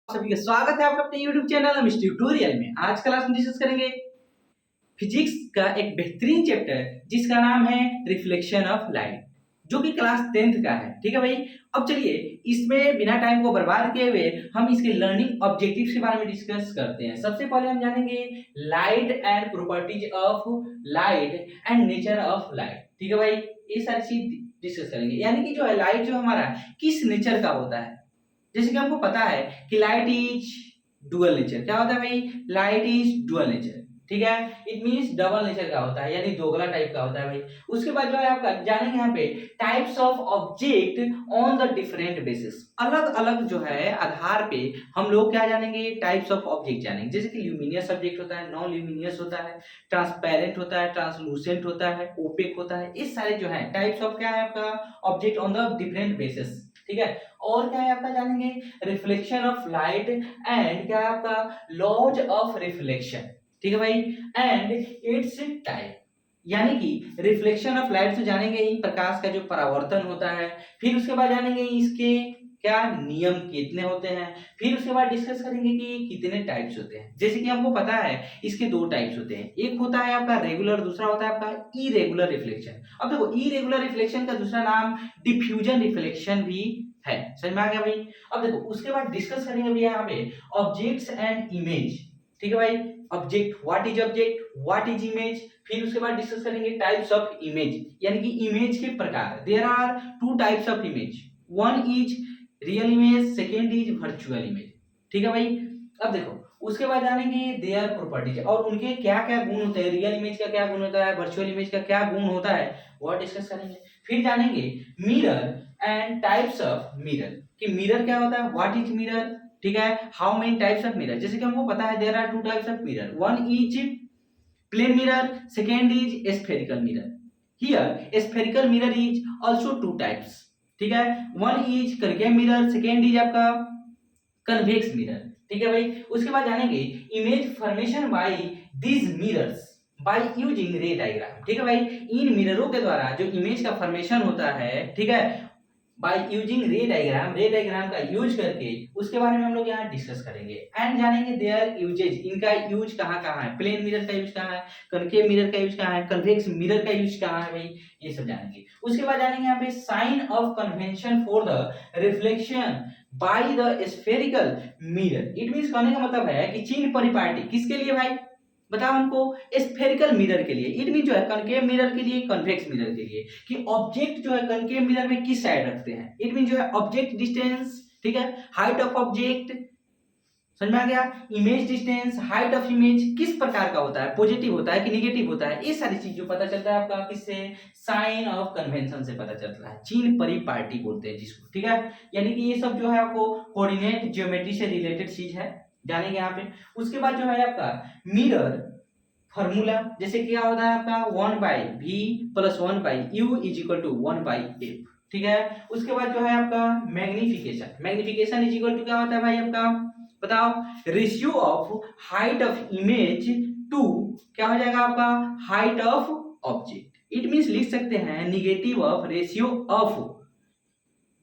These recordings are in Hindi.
सभी का स्वागत है आपका अपने YouTube चैनल मिस्टर ट्यूटोरियल में। आज क्लास में डिस्कस करेंगे फिजिक्स का एक बेहतरीन चैप्टर जिसका नाम है रिफ्लेक्शन ऑफ लाइट, जो कि क्लास 10th का है। ठीक है भाई, अब चलिए इसमें बिना टाइम को बर्बाद किए हुए हम इसके लर्निंग ऑब्जेक्टिव्स के बारे में डिस्कस करते हैं। सबसे पहले हम जानेंगे light and properties of light and nature of light. ठीक है भाई, ये सारी चीज डिस्कस करेंगे, यानी कि जो है लाइट जो हमारा किस नेचर का होता है। जैसे कि हमको पता है कि लाइट इज डुअल नेचर। क्या होता है भाई? Light is dual nature. ठीक है, इट मींस डबल नेचर का होता है, यानी दोगला टाइप का होता है भाई। उसके बाद जो है आपका जानेंगे यहाँ पे types of object on the different basis. अलग अलग जो है आधार पे हम लोग क्या जानेंगे? टाइप्स ऑफ ऑब्जेक्ट जानेंगे। जैसे कि ल्यूमिनियस ऑब्जेक्ट होता है, नॉन ल्यूमिनियस होता है, ट्रांसपेरेंट होता है, ट्रांसलूसेंट होता है, ओपेक होता है। इस सारे जो है टाइप्स ऑफ क्या है आपका object on the different basis. ठीक है, और क्या है आपका जानेंगे रिफ्लेक्शन ऑफ लाइट एंड क्या है आपका लॉज ऑफ रिफ्लेक्शन। ठीक है भाई, एंड इट्स टाइप, यानी कि रिफ्लेक्शन ऑफ लाइट से जानेंगे ही प्रकाश का जो परावर्तन होता है। फिर उसके बाद जानेंगे इसके क्या नियम कितने होते हैं। फिर उसके बाद डिस्कस करेंगे कि कितने टाइप्स होते हैं। जैसे कि हमको पता है इसके दो टाइप्स होते हैं, एक होता है आपका रेगुलर, दूसरा होता है आपका इरेगुलर रिफ्लेक्शन। अब देखो इरेगुलर रिफ्लेक्शन का दूसरा नाम डिफ्यूजन रिफ्लेक्शन भी है। समझ में आ गया भाई? अब देखो उसके बाद डिस्कस करेंगे भैया यहाँ पे ऑब्जेक्ट्स एंड इमेज। ठीक है भाई, object, what is object, what is image. फिर उसके बाद डिस्कस करेंगे टाइप्स ऑफ इमेज, यानी कि इमेज के प्रकार। There are two types of image, one is real image, second is virtual image. ठीक है भाई, अब देखो उसके बाद जानेंगे देयर प्रॉपर्टीज और उनके क्या क्या गुण होते हैं। रियल इमेज का क्या गुण होता है, वर्चुअल इमेज का क्या गुण होता है, वो डिस्कस करेंगे। फिर जानेंगे mirror and types of mirror, कि मिरर क्या होता है, व्हाट इज मिरर। ठीक है, how many types of mirror. जैसे कि हमको पता है there are two types of mirror, one is plane mirror, second is spherical mirror. Here spherical mirror is also two types. ठीक है, one is concave mirror, second is आपका कन्वेक्स मिरर। ठीक है भाई, उसके बाद जानेंगे image formation bye these mirrors by using रे डायग्राम। ठीक है भाई, इन मिररों के द्वारा जो इमेज का फॉर्मेशन होता है, ठीक है, बाय यूजिंग रे डायग्राम, रे डायग्राम का यूज करके उसके बारे में हम लोग यहाँ डिस्कस करेंगे। एंड जानेंगे देयर यूजेज, इनका यूज कहाँ कहाँ है, प्लेन मिरर का यूज कहाँ है, कनकेव मिरर का यूज कहाँ है, कन्वेक्स मिरर का यूज कहाँ है भाई, ये सब जानेंगे। उसके बाद जानेंगे यहाँ पे sign of convention for the reflection by the spherical mirror. It means कहने का मतलब है कि चिन्ह परिपाटी किसके लिए भाई, बताओ हमको, स्फेरिकल मिरर के लिए। इट मीन जो है कनकेव मिरर के लिए, कन्वेक्स मिरर के लिए, कि ऑब्जेक्ट जो है कनकेव मिरर में किस साइड रखते हैं। इट मीन जो है ऑब्जेक्ट डिस्टेंस, ठीक है, हाइट ऑफ ऑब्जेक्ट, समझ में आ गया, image distance, height of image किस प्रकार का होता है, पॉजिटिव होता है कि नेगेटिव होता है। ये सारी चीज जो पता चलता है आपका किससे, साइन ऑफ कन्वेंशन से पता चलता है, चिन्ह परिपाटी बोलते हैं जिसको। ठीक है, यानी कि ये सब जो है आपको कोऑर्डिनेट ज्योमेट्री से रिलेटेड चीज है, जानेंगे यहाँ पे। उसके बाद जो है आपका मिरर फॉर्मूला, जैसे क्या होता है आपका 1/v + 1/u = 1/f। ठीक है, उसके बाद जो है आपका magnification, magnification is equal to क्या होता है भाई आपका, बताओ, ratio of height of image to क्या हो जाएगा आपका height of object. It means लिख सकते हैं negative of ratio of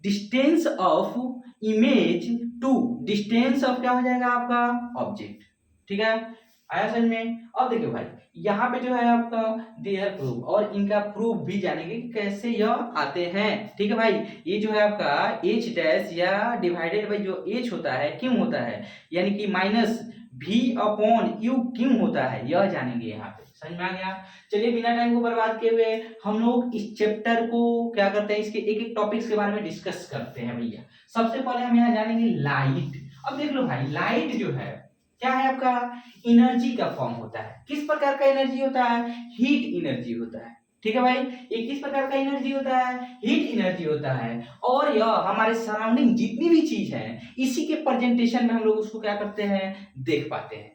distance of image to distance of क्या हो जाएगा आपका ऑब्जेक्ट। ठीक है, आया समझ में? अब देखिए भाई यहाँ पे जो है आपका देयर प्रूफ, और इनका प्रूफ भी जानेंगे कि कैसे यह आते हैं। ठीक है भाई, ये जो है आपका h डैश या डिवाइडेड बाई जो h होता है क्यों होता है, यानी कि -v/u क्यों होता है, यह जानेंगे यहाँ पे। समझ में आ गया? चलिए बिना टाइम को बर्बाद किए हुए हम लोग इस चैप्टर को क्या करते हैं, इसके एक एक टॉपिक्स के बारे में डिस्कस करते हैं भैया। सबसे पहले हम यहाँ जानेंगे लाइट। अब देख लो भाई, लाइट जो है क्या है आपका एनर्जी का फॉर्म होता है। किस प्रकार का एनर्जी होता है, हीट एनर्जी होता है। ठीक है भाई, ये किस प्रकार का एनर्जी होता है, हीट एनर्जी होता है। और यह हमारे सराउंडिंग जितनी भी चीज है इसी के प्रेजेंटेशन में हम लोग उसको क्या करते हैं, देख पाते हैं।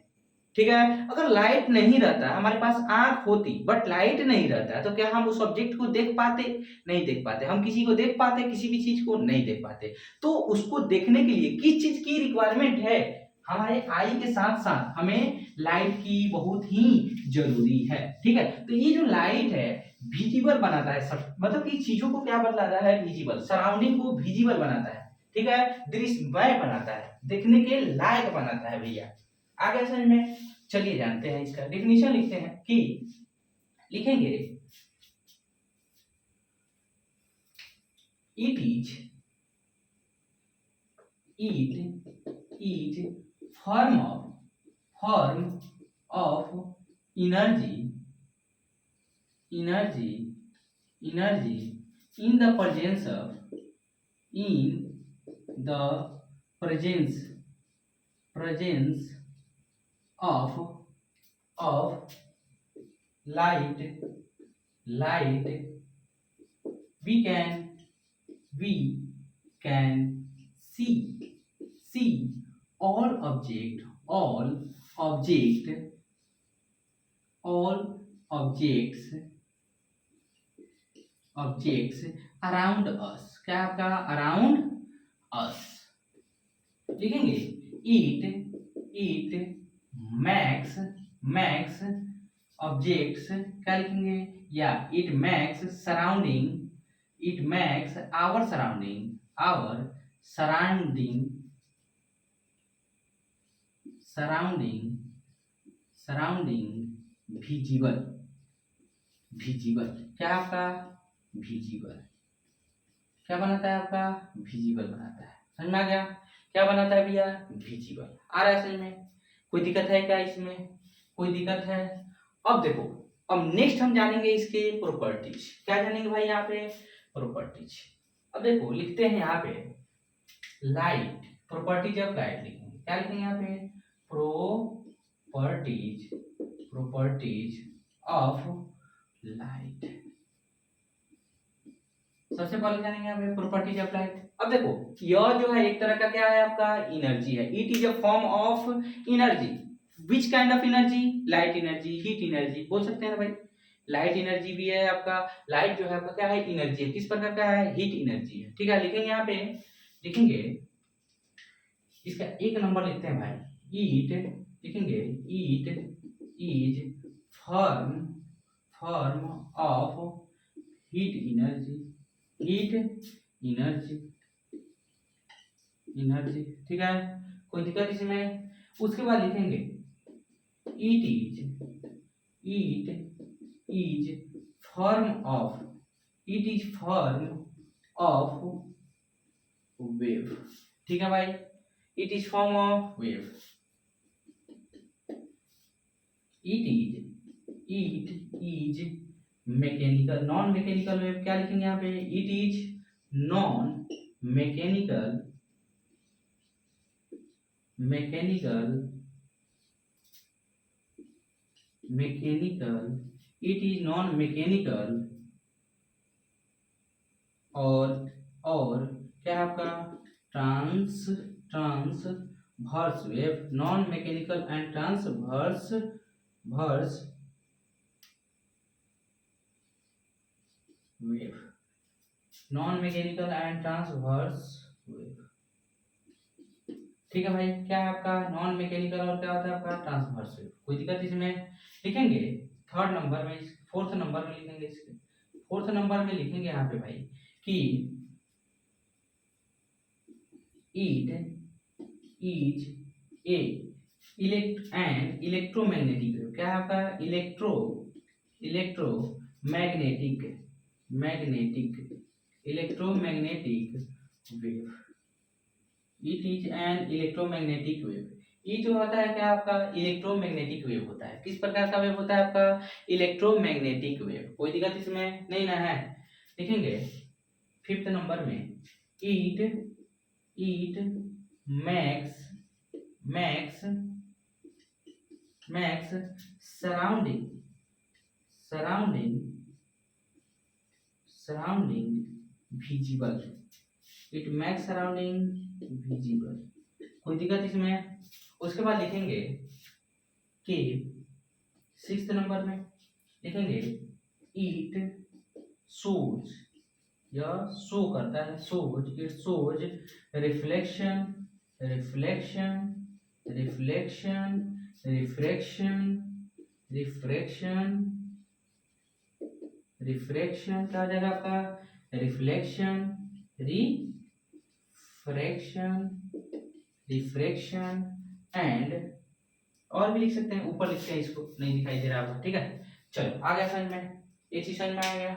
ठीक है, अगर लाइट नहीं रहता, हमारे पास आंख होती बट लाइट नहीं रहता, तो क्या हम उस ऑब्जेक्ट को देख पाते, नहीं देख पाते। हम किसी को देख पाते, किसी भी चीज को नहीं देख पाते। तो उसको देखने के लिए किस चीज की रिक्वायरमेंट है, हमारे आई के साथ साथ हमें लाइट की बहुत ही जरूरी है। ठीक है, तो ये जो लाइट है विजिबल बनाता है सब, मतलब कि चीजों को क्या बनाता है, विजिबल, सराउंडिंग को विजिबल बनाता है। ठीक है, दृश्यमय बनाता है। देखने के लायक बनाता है भैया। आगे समझ में, चलिए जानते हैं इसका डेफिनेशन। लिखते हैं कि लिखेंगे it is form of energy in the presence of light we can see all objects around us। क्या आपका अराउंड अस लिखेंगे। इट मैक्स ऑब्जेक्ट्स क्या लिखेंगे, या it makes our surrounding visible. क्या आपका विजिबल क्या बनाता है, आपका विजिबल बनाता है। समझ में आ गया, क्या बनाता है भैया, विजिबल। आ रहा है समझ में, कोई दिक्कत है क्या इसमें, कोई दिक्कत है। अब देखो, अब नेक्स्ट हम जानेंगे इसके प्रॉपर्टीज। क्या जानेंगे भाई यहाँ पे, प्रॉपर्टीज। अब देखो लिखते हैं यहाँ पे लाइट, प्रॉपर्टीज ऑफ लाइट लिखेंगे। क्या लिखेंगे यहाँ पे, प्रॉपर्टीज ऑफ लाइट। सबसे पहले जानेंगे यहाँ पे प्रॉपर्टीज ऑफ लाइट। अब देखो यह जो है एक तरह का क्या है, आपका एनर्जी है। It is a form of energy. Which kind of energy, light energy, heat energy बोल सकते हैं भाई। लाइट एनर्जी भी है आपका, लाइट जो है आपका क्या है, एनर्जी है। किस प्रकार का है, हीट एनर्जी है। ठीक है, लिखेंगे यहाँ पे, लिखेंगे इसका एक नंबर लिखते हैं भाई। ईट लिखेंगे, eat is form of heat energy. ठीक है, कोई दिक्कत इसमें। उसके बाद लिखेंगे it is form of wave. ठीक है भाई, it is form of wave. It is mechanical, non mechanical wave. क्या लिखेंगे यहाँ पे, it is non mechanical it is non mechanical और क्या आपका transverse wave, non mechanical and transverse wave, non mechanical and transverse wave. ठीक है भाई, क्या है आपका नॉन मैकेनिकल और क्या होता है आपका ट्रांसवर्स वेव। कोई दिक्कत इसमें। लिखेंगे थर्ड नंबर में, फोर्थ नंबर में लिखेंगे, इसके फोर्थ नंबर में लिखेंगे यहाँ पे भाई कि it is a electromagnetic wave. क्या है आपका, electromagnetic wave. It is an electromagnetic wave. ये जो होता है क्या आपका, इलेक्ट्रोमैग्नेटिक वेव होता है। किस प्रकार का वेव होता है आपका, इलेक्ट्रोमैग्नेटिक वेव। कोई दिक्कत इसमें नहीं ना है। लिखेंगे फिफ्थ नंबर में, it max surrounding visible. It max surrounding visible. कोई दिक्कत इसमें। उसके बाद लिखेंगे कि सिक्स्थ नंबर में लिखेंगे इट शोज, यह शो करता है, शोज, इट शोज रिफ्लेक्शन क्या हो जाएगा आपका, रिफ्लेक्शन रिफ्रैक्शन एंड, और भी लिख सकते हैं, ऊपर लिखते हैं, इसको नहीं दिखाई दे रहा होगा, ठीक है। चलो आ गया समझ में, ये चीज समझ में आ गया,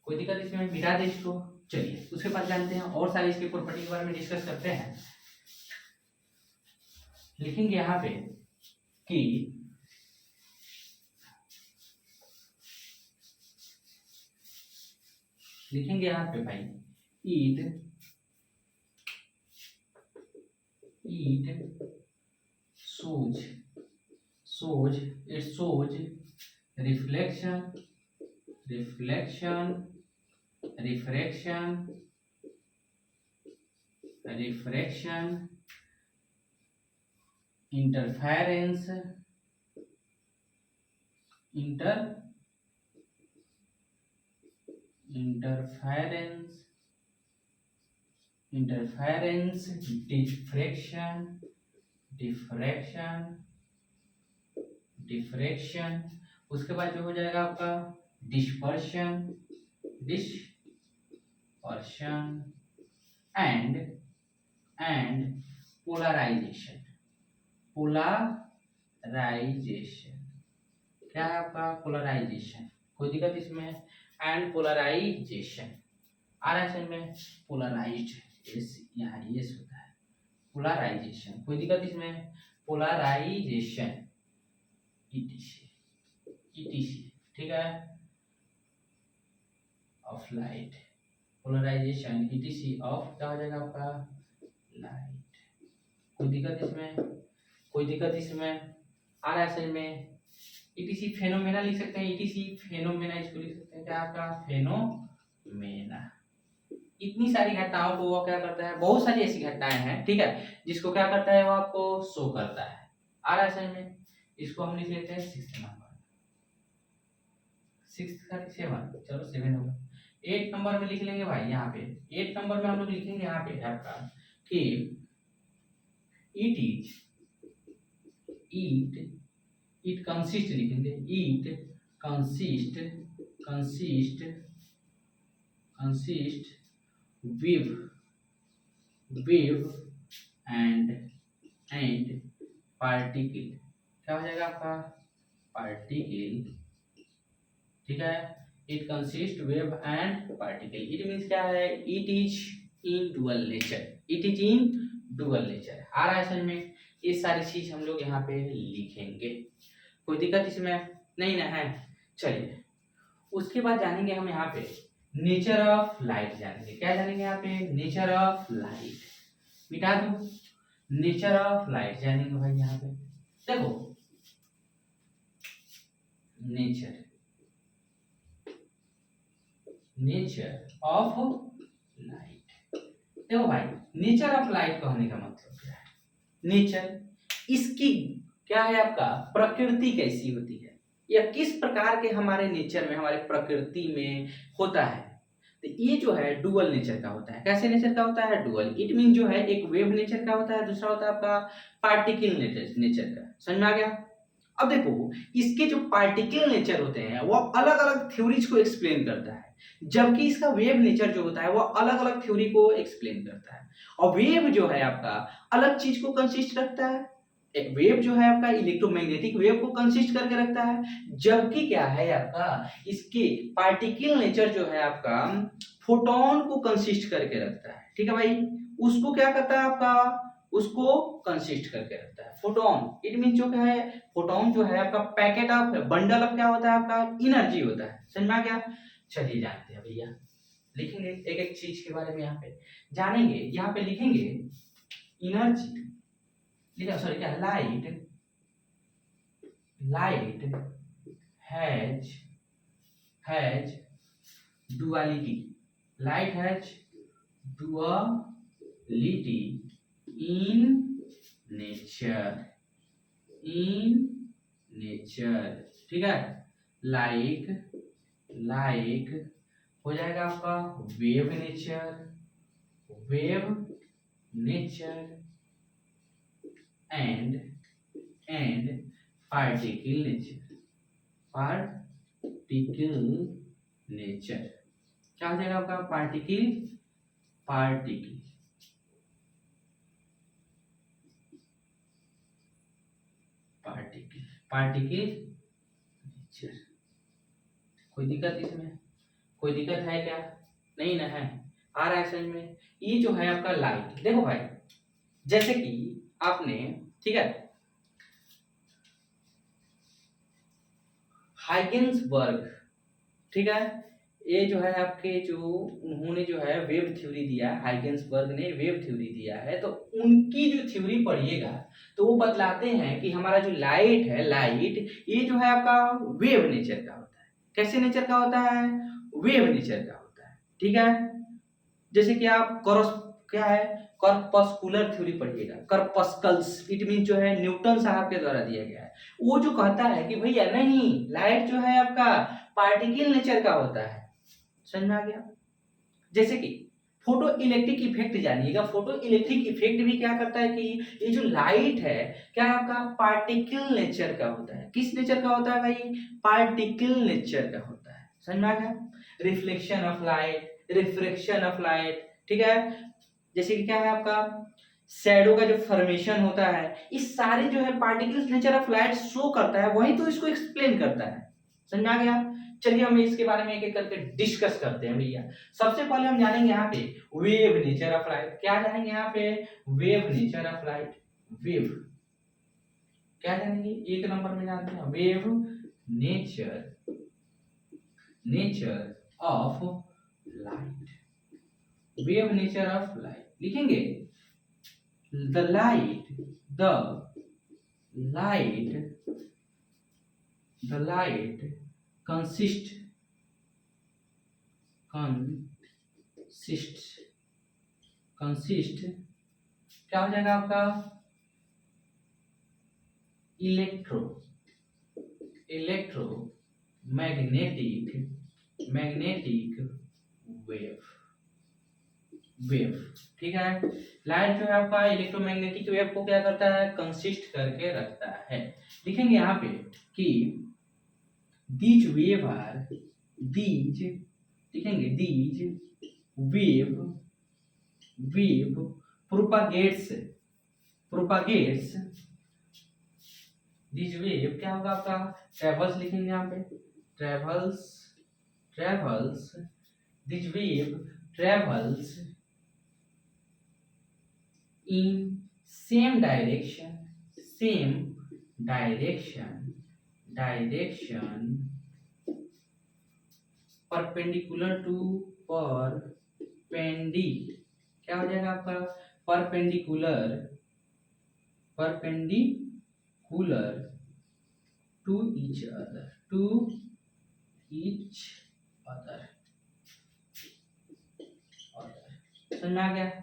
कोई दिक्कत इसमें, मिटा दे इसको। चलिए उसके बाद जानते हैं और सारे इसके प्रॉपर्टी के बारे में डिस्कस करते हैं। लिखेंगे यहाँ पे कि लिखेंगे यहाँ पे भाई ईट shows it shows reflection refraction interference diffraction, उसके बाद जो हो जाएगा आपका डिस्पर्शन एंड पोलराइजेशन। क्या है आपका पोलराइजेशन, कोई दिक्कत इसमें, एंड पोलराइजेशन आ रहा है में, पोलराइज्ड यहाँ ये होता है पोलराइजेशन, कोई दिक्कत इसमें, पोलराइजेशन ईटीसी, ठीक है, of light, polarization etc of, क्या हो जाएगा आपका लाइट, कोई दिक्कत इसमें आ रहा है सही में। ईटीसी फेनोमेना लिख सकते हैं, ईटीसी फेनोमेना इसको लिख सकते हैं, क्या आपका फेनोमेना। इतनी सारी घटनाओं को वो क्या करता है, बहुत सारी ऐसी घटनाएं हैं, ठीक है, जिसको क्या करता है वो आपको शो करता है। आ रहा है सही में, इसको हम लिख लेते हैं 6 नंबर, 6 का 7, चलो 7 होगा। 8 नंबर में लिख लेंगे भाई, यहाँ पे 8 नंबर में हम लोग लिखेंगे यहाँ पे आपका कि इट कंसिस्ट लिखेंगे, it consist wave and particle, क्या हो जाएगा आपका पार्टिकल, ठीक है। It consist wave and particle, it means क्या है, it is in dual nature, आ रहा है समझ में। ये सारी चीज हम लोग यहाँ पे लिखेंगे, कोई दिक्कत इसमें नहीं ना है। चलिए उसके बाद जानेंगे हम यहाँ पे नेचर ऑफ लाइट, जानेंगे क्या जानेंगे यहाँ पे, नेचर ऑफ लाइट, मिटा दो, नेचर ऑफ लाइट जानेंगे भाई। यहाँ पे देखो नेचर ऑफ लाइट, देखो भाई नेचर ऑफ लाइट कहने का मतलब क्या है, नेचर इसकी क्या है आपका प्रकृति कैसी होती है, या किस प्रकार के हमारे नेचर में, हमारे प्रकृति में होता है। तो ये जो है डुअल नेचर का होता है, कैसे नेचर का होता है, डुअल, इट मीन जो है एक वेव नेचर का होता है, दूसरा होता है आपका पार्टिकल नेचर का, समझ में आ गया। अब देखो इसके जो पार्टिकल नेचर होते हैं वो अलग अलग थ्योरीज को एक्सप्लेन करता है, जबकि इसका वेव नेचर जो होता है वो अलग अलग थ्योरी को एक्सप्लेन करता है। और वेव जो है आपका अलग चीज को कंसिस्ट रखता है, एक वेव जो है आपका इलेक्ट्रोमैग्नेटिक वेव को कंसिस्ट करके रखता है, जबकि क्या है आपका इसके पार्टिकल नेचर जो है आपका फोटोन को कंसिस्ट करके रखता है, ठीक है भाई। उसको क्या करता है आपका, उसको कंसिस्ट करके रखता है फोटोन, इट मीन जो क्या है, फोटोन जो है आपका पैकेट ऑफ बंडल ऑफ क्या होता है आपका एनर्जी होता है, समझ में आ गया। चलिए जानते हैं भैया, लिखेंगे एक एक चीज के बारे में यहाँ पे जानेंगे। यहाँ पे लिखेंगे एनर्जी, लिखा सॉरी क्या, light has duality, light has duality in nature, ठीक है। लाइक हो जाएगा आपका wave nature and particle nature, क्या हो जाएगा आपका पार्टिकल पार्टिकल पार्टिकल नेचर। कोई दिक्कत इसमें? कोई दिक्कत है क्या? नहीं ना है? आ रहा है समझ में? ये जो है आपका लाइट, देखो भाई, जैसे कि आपने, ठीक है, हाइगेंसबर्ग, ठीक है, ये जो है आपके जो उन्होंने जो है वेव थ्योरी दिया, हाइगेंसबर्ग ने वेव थ्योरी दिया है, तो उनकी जो थ्योरी पढ़िएगा तो वो बतलाते हैं कि हमारा जो लाइट है, लाइट ये जो है आपका वेव नेचर का होता है। कैसे नेचर का होता है? वेव नेचर का होता है, ठीक है। जैसे कि आप क्या है, करपस्कुलर थ्योरी पढ़िएगा, करपस्कल्स, इट मीन जो है न्यूटन साहब के द्वारा दिया गया है। वो जो कहता है कि भैया नहीं, लाइट जो है आपका पार्टिकल नेचर का होता है। समझ में आ गया? जैसे कि फोटो इलेक्ट्रिक इफेक्ट जानिएगा, फोटो इलेक्ट्रिक इफेक्ट भी क्या करता है कि ये जो लाइट है क्या है आपका पार्टिकल नेचर का होता है। किस नेचर का होता है भाई? पार्टिकल नेचर का होता है। समझ में आ गया? Reflection of light, refraction of light, ठीक है। जैसे कि क्या है आपका शैडो का जो फॉर्मेशन होता है, इस सारे जो है particles nature of light show करता है, वही तो इसको एक्सप्लेन करता है। समझ में आ गया? चलिए हम इसके बारे में एक एक करके डिस्कस करते हैं भैया। सबसे पहले हम जानेंगे यहाँ पे वेव नेचर ऑफ लाइट। क्या जानेंगे यहाँ पे? Wave nature of light. Wave क्या जानेंगे? एक नंबर में जानते हैं wave nature, nature of light. Wave nature of light लिखेंगे, the light, the light consists क्या हो जाएगा आपका? मैग्नेटिक वेव, ठीक है। लाइट जो है आपका इलेक्ट्रोमैग्नेटिक वेव को क्या करता है? कंसिस्ट करके रखता है। लिखेंगे यहाँ पे कि these wave are these लिखेंगे these wave propagates these wave क्या होगा आपका? ट्रेवल्स लिखेंगे यहाँ पे, travels these wave travels in same direction perpendicular to क्या हो जाएगा आपका? perpendicular to each other समझ में आ गया?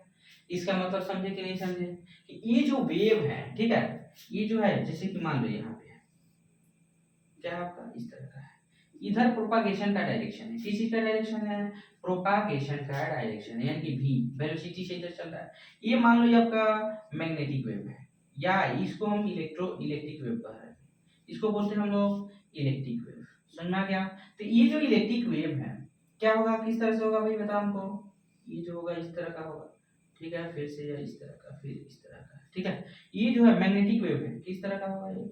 इसका मतलब समझे कि नहीं समझे? कि ये जो वेव है, ठीक है, ये जो है जैसे कि मान लो यहाँ पे है क्या आपका इस तरह का है, इधर प्रोपागेशन का डायरेक्शन है, किसी का डायरेक्शन है? प्रोपागेशन का डायरेक्शन है, यानी कि v वेलोसिटी से इधर चल रहा है। ये मान लो ये आपका मैग्नेटिक वेव है, या इसको हम इलेक्ट्रिक वेव कह रहे हैं, इसको बोलते हैं हम लोग इलेक्ट्रिक वेव। समझ में आ गया? तो ये जो इलेक्ट्रिक वेव है क्या होगा, किस तरह से होगा भाई बताओ हमको? ये जो होगा इस तरह का होगा, ठीक है, फिर से या इस तरह का, फिर इस तरह का, ठीक है। ये जो है मैग्नेटिक वेव है, किस तरह का होगा ये?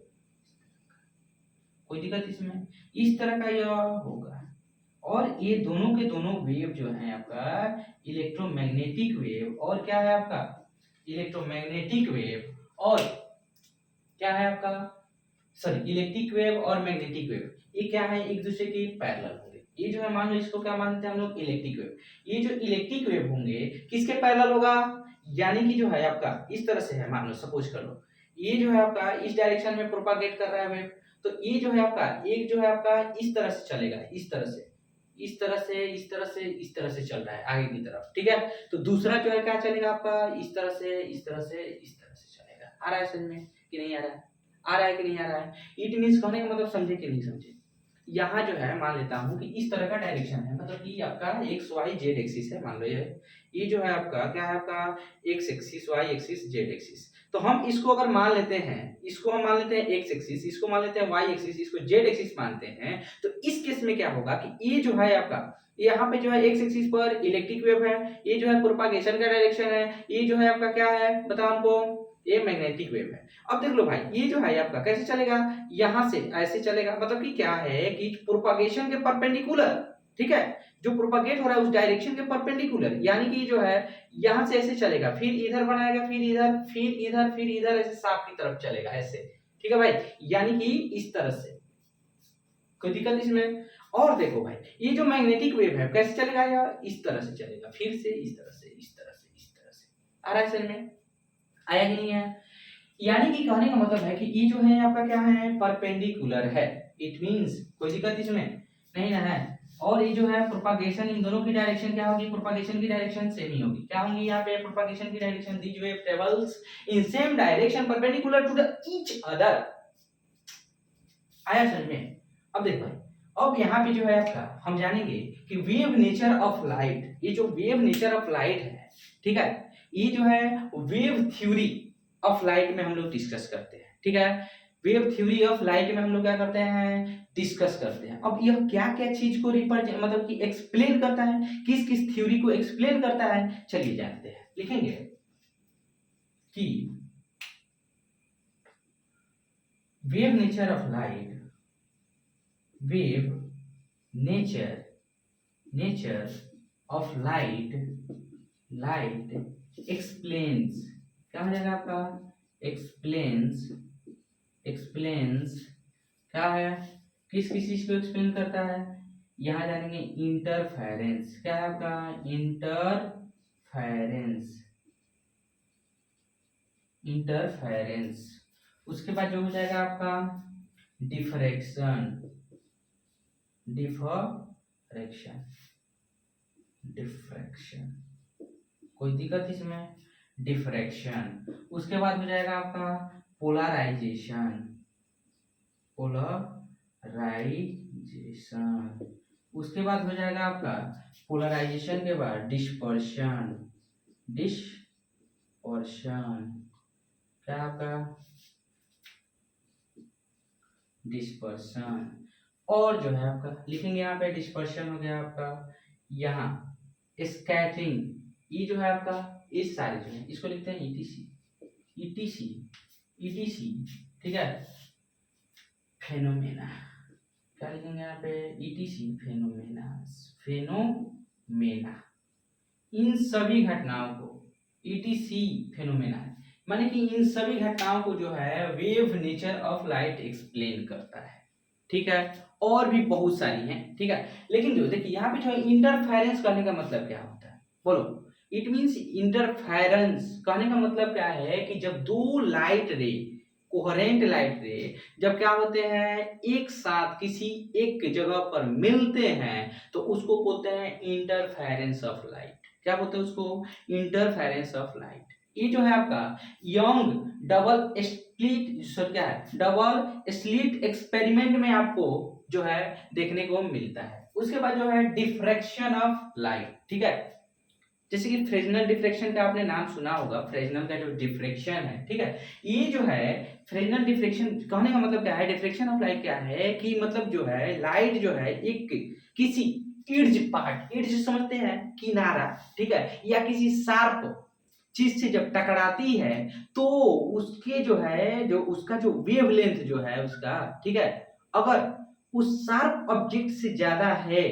कोई दिक्कत इसमें? इस तरह का यह होगा। और ये दोनों के दोनों वेव जो है आपका इलेक्ट्रोमैग्नेटिक वेव, और क्या है आपका इलेक्ट्रोमैग्नेटिक वेव, और क्या है आपका सॉरी इलेक्ट्रिक वेव और मैग्नेटिक वेव, ये क्या है एक दूसरे के पैरेलल होंगे। ये जो है मान लो इसको क्या मानते हैं हम लोग इलेक्ट्रिक वेव। ये जो इलेक्ट्रिक वेव होंगे किसके पैरेलल होगा? यानी कि जो है आपका इस तरह से है, मान लो सपोज कर लो ये जो है आपका इस डायरेक्शन में प्रोपागेट कर रहा है वेव, तो ये जो है आपका एक जो है आपका इस तरह से चलेगा, इस तरह से चल रहा है आगे की तरफ, ठीक है। तो दूसरा जो है क्या चलेगा आपका इस तरह से चलेगा। आ रहा है समझ में कि नहीं आ रहा है? आ रहा है कि नहीं आ रहा है? इट मींस कहने का मतलब समझे कि नहीं समझे? यहाँ जो है मान लेता हूँ कि इस तरह का डायरेक्शन है, मतलब कि आपका एक्स वाई जेड एक्सिस है, मान लो ये जो है आपका क्या है आपका X axis, Y axis, Z axis. तो हम इसको अगर मान लेते हैं, इसको हम मान लेते हैं एक्स एक्सिस, इसको मान लेते हैं वाई एक्सिस, इसको जेड एक्सिस मानते हैं, तो इस केस में क्या होगा कि ये जो है आपका यहाँ पे जो है एक्स एक्सिस पर इलेक्ट्रिक वेव है, ये जो है प्रोपागेशन का डायरेक्शन है, ये जो है आपका क्या है बताओ हमको ये मैग्नेटिक वेव है। अब देख लो भाई, ये जो है आपका कैसे चलेगा, यहाँ से ऐसे चलेगा, मतलब कि क्या है कि प्रोपागेशन के परपेंडिकुलर, ठीक है, जो प्रोपागेट हो रहा है उस डायरेक्शन के परपेंडिकुलर, यानी कि जो है यहाँ से ऐसे चलेगा, फिर इधर बनाएगा, फिर इधर, फिर इधर, फिर इधर, ऐसे सांप की तरफ चलेगा ऐसे, ठीक है भाई, यानी कि इस तरह से। कोई दिक्कत इसमें? और देखो भाई, ये जो मैग्नेटिक वेव है कैसे चलेगा यार, इस तरह से चलेगा, फिर से इस तरह से, इस तरह से, इस तरह से। आ रहा है समझ में? आया कि नहीं है? यानी कि कहने का मतलब है कि ये जो है आपका क्या है, परपेंडिकुलर है। इट मींस कोई दिक्कत इसमें नहीं ना है। और ये जो है प्रोपागेशन, इन दोनों की डायरेक्शन क्या होगी, प्रोपागेशन की डायरेक्शन सेम ही होगी। क्या होंगी यहाँ पे प्रोपागेशन की direction, these wave travels in same direction perpendicular to the each other. आया समझ में? अब देखो भाई, अब यहाँ पे जो है आपका हम जानेंगे कि वेव नेचर ऑफ लाइट, ये जो वेव नेचर ऑफ लाइट है, ठीक है, ये जो है वेव थ्योरी ऑफ लाइट में हम लोग डिस्कस करते हैं, ठीक है, वेव थ्योरी ऑफ लाइट में हम लोग क्या करते हैं, डिस्कस करते हैं। अब यह क्या क्या चीज को रिप्रेजेंट, मतलब कि एक्सप्लेन करता है, किस किस थ्योरी को एक्सप्लेन करता है, चलिए जानते हैं। लिखेंगे कि wave nature of light, wave nature of light, light explains, क्या हो जाएगा आपका, एक्सप्लेन्स, एक्सप्लेन्स क्या है, किस किस चीज को एक्सप्लेन करता है, यहां जानेंगे इंटरफेरेंस, क्या है आपका, इंटरफेरेंस, इंटरफेरेंस। उसके बाद जो हो जाएगा आपका डिफ्रैक्शन, डिफ्रैक्शन, डिफ्रैक्शन, कोई दिक्कत इसमें, डिफ्रैक्शन। उसके बाद हो जाएगा आपका पोलराइजेशन, पोलराइजेशन। उसके बाद हो जाएगा आपका पोलराइजेशन के बाद डिस्पर्शन, डिस्पर्शन, क्या आपका, डिस्पर्शन। और जो है आपका लिखेंगे यहाँ पे डिस्पर्शन हो गया आपका, यहाँ स्कैटरिंग, ये जो है आपका इस सारे जो है इसको लिखते हैं ईटीसी, ईटीसी, ईटीसी, ठीक है, फेनोमेना, क्या लिखेंगे यहाँ पे, ईटीसी फेनोमेना, फेनोमेना, इन सभी घटनाओं को ईटीसी फेनोमेना, माने कि इन सभी घटनाओं को जो है wave nature of light explain करता है, ठीक है। और भी बहुत सारी हैं, ठीक है, लेकिन जो देखिए यहाँ पे जो है इंटरफेरेंस करने का मतलब क्या होता है, बोलो। इट मींस इंटरफेरेंस कहने का मतलब क्या है कि जब दो लाइट रे, कोहेरेंट लाइट रे जब क्या होते हैं एक साथ किसी एक जगह पर मिलते हैं तो उसको बोलते हैं इंटरफेरेंस ऑफ लाइट। क्या बोलते हैं उसको, इंटरफेरेंस ऑफ लाइट। ये जो है आपका यंग डबल स्लिट, सर क्या है, डबल स्लिट एक्सपेरिमेंट में आपको जो है देखने को मिलता है। उसके बाद जो है डिफ्रैक्शन ऑफ लाइट, ठीक है, जैसे कि फ्रेजनल डिफ्रैक्शन का आपने नाम सुना होगा, फ्रेजनल का जो डिफ्रैक्शन है, ठीक है, ये जो है फ्रेजनल डिफ्रैक्शन कहने का मतलब क्या है, डिफ्रैक्शन ऑफ लाइट क्या है कि मतलब जो है लाइट जो है एक किसी इर्ज पार्ट, इर्ज समझते हैं किनारा, ठीक है, या किसी शार्प चीज से जब टकराती है तो उसके जो है जो उसका जो वेवलेंथ जो है उसका, ठीक है, अगर उस शार्प ऑब्जेक्ट से ज्यादा है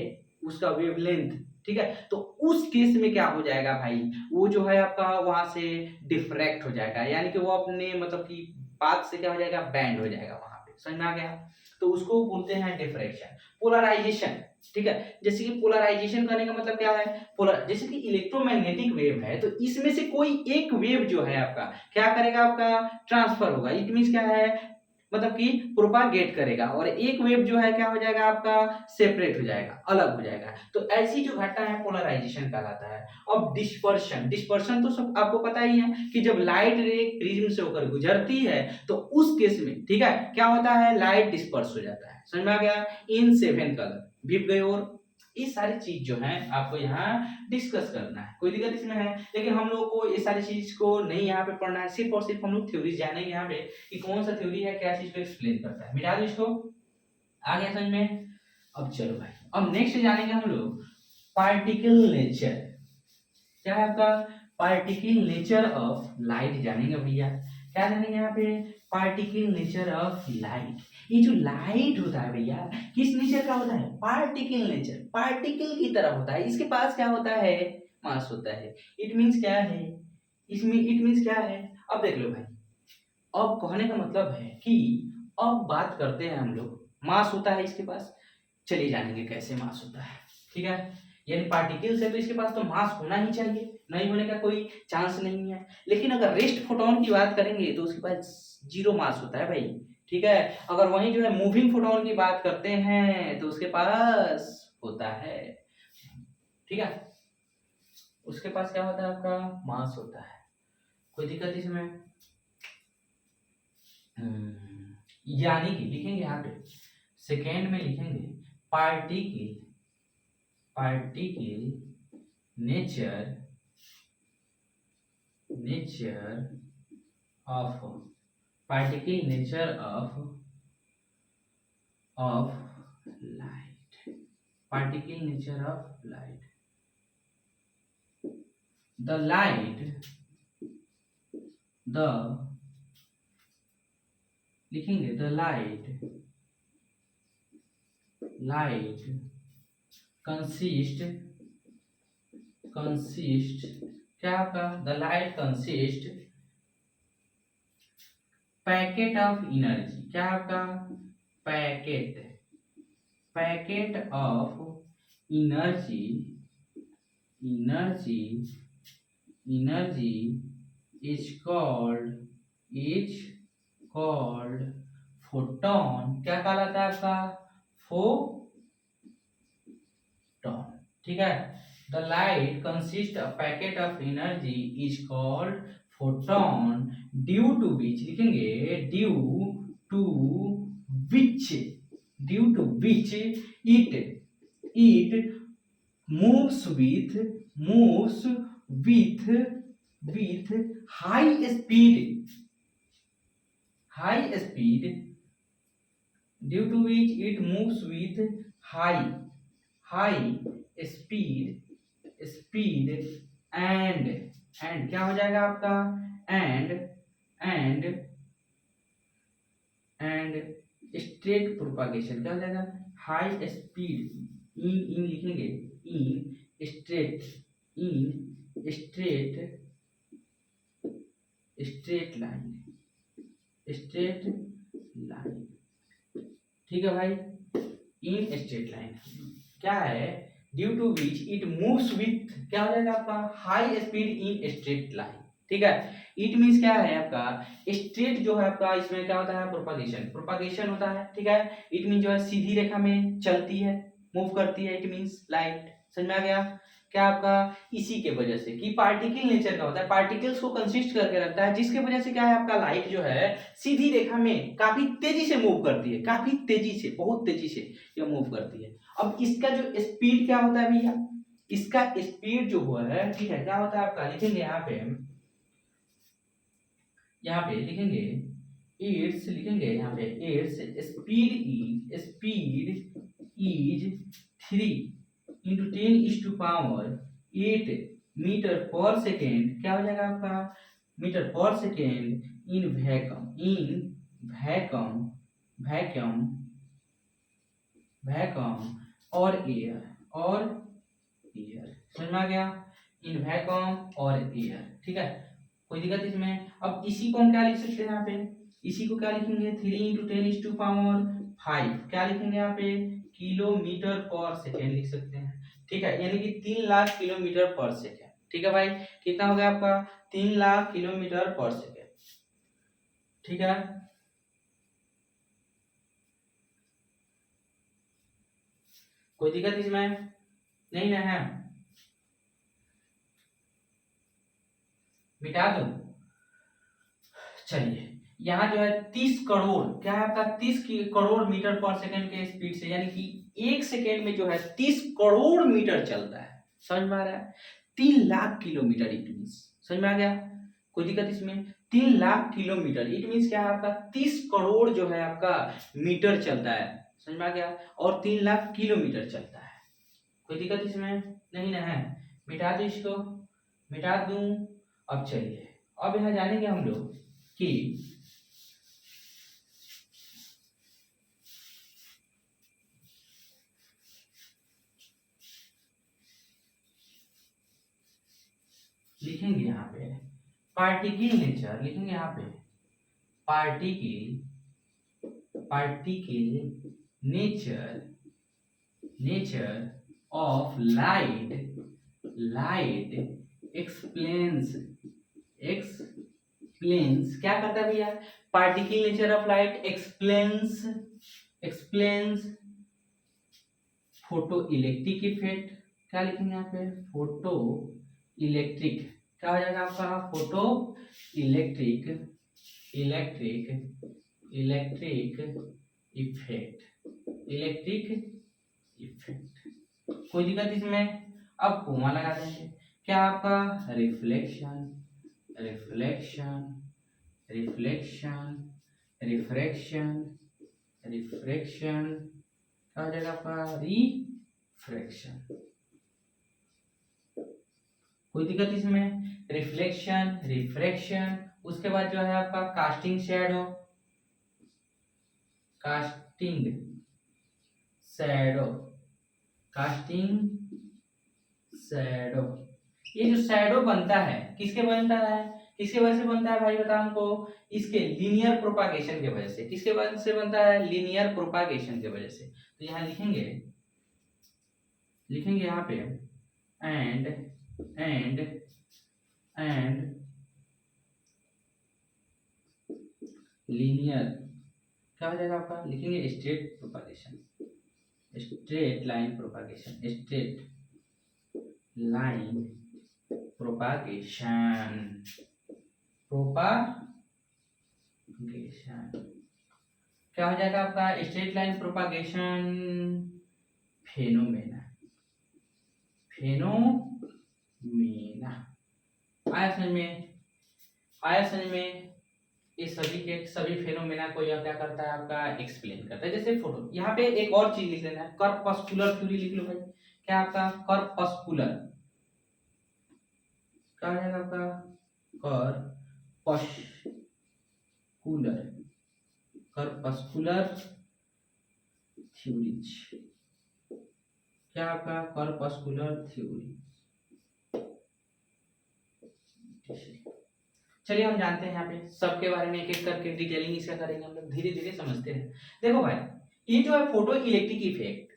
उसका वेवलेंथ, ठीक है, तो उस केस में क्या हो जाएगा भाई, वो जो है आपका वहां से डिफ्रैक्ट हो जाएगा, यानी कि वो अपने मतलब कि पाथ से क्या हो जाएगा, बैंड हो जाएगा वहां पे, समझ में आ गया। तो उसको बोलते हैं डिफ्रैक्शन। पोलराइजेशन, ठीक है, जैसे कि पोलराइजेशन करने का मतलब क्या है, पोलर जैसे कि इलेक्ट्रोमैग्नेटिक वेव है तो इसमें से कोई एक वेव जो है आपका क्या करेगा, आपका ट्रांसफर होगा। इट मींस क्या है, मतलब कि प्रोपागेट करेगा, और एक वेव जो है क्या हो जाएगा आपका, सेपरेट हो जाएगा, अलग हो जाएगा। तो ऐसी जो घटना है पोलराइजेशन कहलाता है। अब डिस्पर्शन, डिस्पर्शन तो सब आपको पता ही है कि जब लाइट रे प्रिज्म से होकर गुजरती है तो उस केस में, ठीक है, क्या होता है, लाइट डिस्पर्स हो जाता है। समझ में आ गया, इन सेवन कलर भिप गए। और ये सारी चीज जो है आपको यहाँ डिस्कस करना है, कोई दिक्कत इसमें है, लेकिन हम लोग को ये सारी चीज को नहीं यहाँ पे पढ़ना है, सिर्फ और सिर्फ हम लोग थ्योरी जानेंगे यहाँ पे कि कौन सा थ्योरी है, क्या चीज को एक्सप्लेन करता है। मिटा दो इसको, आ गया समझ में। अब चलो भाई, अब नेक्स्ट जानेंगे हम लोग पार्टिकल नेचर। क्या है आपका, पार्टिकल नेचर ऑफ लाइट जानेंगे भैया। क्या जानेंगे यहाँ पे? Particle nature of light. ये जो लाइट होता है भैया किस नेचर का होता है? पार्टिकल नेचर, पार्टिकल की तरह होता है। इसके पास क्या होता है? मास होता है। इट मीन्स क्या है इसमें? इट मीन्स क्या है? अब देख लो भाई, अब कहने का मतलब है कि अब बात करते हैं हम लोग, मास होता है इसके पास। चलिए जानेंगे कैसे मास होता है। ठीक है, यानी पार्टिकल्स है तो इसके पास तो मास होना ही चाहिए, नहीं होने का कोई चांस नहीं है। लेकिन अगर रेस्ट फोटोन की बात करेंगे तो उसके पास जीरो मास होता है भाई। ठीक है, अगर वहीं जो है मूविंग फोटोन की बात करते हैं तो उसके पास होता है, ठीक है, उसके पास क्या होता है? आपका मास होता है। कोई दिक्कत इसमें? यानी कि लिखेंगे यहाँ पे सेकेंड में लिखेंगे particle, particle nature, nature of, particle nature of light, particle nature of light. The light, the लिखेंगे the light, light consist, consist क्या आपका? The light consist packet of energy, क्या आपका? Packet, packet of energy, energy, energy is called photon. क्या कहलाता है आपका? फोटोन। ठीक है, the light consist of packet of energy is called photon due to which, लिखेंगे due to which, due to which it moves with high speed, high speed, due to which it moves with high speed and क्या हो जाएगा आपका? and straight propagation. क्या हो जाएगा? हाई स्पीड, इन लिखेंगे in straight, in straight line, straight line. ठीक है भाई, इन स्ट्रेट लाइन क्या है? Due to which it moves with, क्या हो जाएगा आपका? High speed in straight line. ठीक है, इट मीन्स क्या है आपका? स्ट्रेट जो है आपका, इसमें क्या होता है? प्रोपागेशन, प्रोपागेशन होता है। ठीक है, इट मीन जो है सीधी रेखा में चलती है, मूव करती है, इट मीन्स लाइट। समझ में आ गया? क्या आपका? इसी के वजह से कि पार्टिकल नेचर का होता है, पार्टिकल्स को कंसिस्ट करके रखता है, जिसके वजह से क्या है आपका? लाइट जो है सीधी रेखा में काफी तेजी से मूव करती है, काफी तेजी से, बहुत तेजी से ये मूव करती है। अब इसका जो स्पीड क्या होता है भैया? इसका स्पीड जो हुआ है, ठीक है, क्या होता है आपका? लिखेंगे यहाँ पे लिखेंगे इट्स, लिखेंगे यहाँ पे इट्स स्पीड इज 3 × 10⁸ मीटर पर सेकेंड। क्या हो जाएगा आपका? मीटर पर सेकेंड इन वैक्यूम और एयर, समझ में आ गया? इन वैक्यूम और एयर। ठीक है, कोई दिक्कत इसमें? अब इसी को हम क्या लिख सकते हैं यहाँ पे? इसी को क्या लिखेंगे? 3 × 10⁵ क्या लिखेंगे यहाँ पे? किलोमीटर पर सेकेंड लिख सकते हैं। ठीक है, यानी कि 3 लाख किलोमीटर पर सेकेंड। ठीक है भाई, कितना हो गया आपका? 3 लाख किलोमीटर पर सेकेंड। ठीक है, कोई दिक्कत इसमें? नहीं ना है? मिटा दूं? चलिए, यहाँ जो है 30 करोड़, क्या है आपका? 30 करोड़ मीटर पर सेकंड के स्पीड से, यानी कि 1 सेकेंड में जो है 30 करोड़ मीटर चलता है। समझ में आ रहा है? 3 लाख किलोमीटर इट मीन्स। समझ में आ गया? कोई दिक्कत इसमें? 3 लाख किलोमीटर इट मीन्स क्या है आपका? 30 करोड़ जो है आपका मीटर चलता है। समझ में आ गया? और 3 लाख किलोमीटर चलता है। कोई दिक्कत इसमें? नहीं ना है? मिटा दो इसको, मिटा दूं? अब चलिए, अब यहाँ जानेंगे हम लोग कि लिखेंगे यहाँ पे पार्टिकल नेचर, लिखेंगे यहाँ पे particle nature of light explains क्या करता है भैया, particle nature of light explains photo electric effect. क्या लिखेंगे यहाँ पे, फोटो इलेक्ट्रिक, क्या हो जाएगा आपका, फोटो इलेक्ट्रिक इफेक्ट। कोई दिक्कत इसमें? अब कोमा लगा देंगे, क्या आपका रिफ्लेक्शन क्या हो जाएगा आपका, रिफ्रैक्शन। कोई दिक्कत इसमें? रिफ्लेक्शन, रिफ्रैक्शन, उसके बाद जो है आपका कास्टिंग शैडो। ये जो शैडो बनता है किसके वजह से बनता है भाई, बता हमको। इसके लीनियर प्रोपागेशन के वजह से। किसके वजह से बनता है, लीनियर प्रोपागेशन के वजह से। तो यहाँ लिखेंगे यहाँ पे एंड लीनियर, क्या हो जाएगा आपका, लिखेंगे स्ट्रेट लाइन प्रोपागेशन क्या हो जाएगा आपका, स्ट्रेट लाइन प्रोपागेशन फेनोमेना। आया समझ में? ये सभी फेनोमेना को यह क्या करता है आपका, एक्सप्लेन करता है। जैसे फोटो, यहाँ पे एक और चीज लिख लेना है, कर्पस्कुलर थ्योरी लिख लो भाई। क्या आपका, कर्पस्कुलर, क्या है आपका, कर्पस्कुलर थ्योरीज। क्या आपका, कर्पस्कुलर थ्योरी। चलिए हम जानते हैं यहाँ पे सबके बारे में, एक एक करके डिटेलिंग इसका करेंगे हम लोग, धीरे धीरे समझते हैं। देखो भाई, ये जो है फोटो इलेक्ट्रिक इफेक्ट,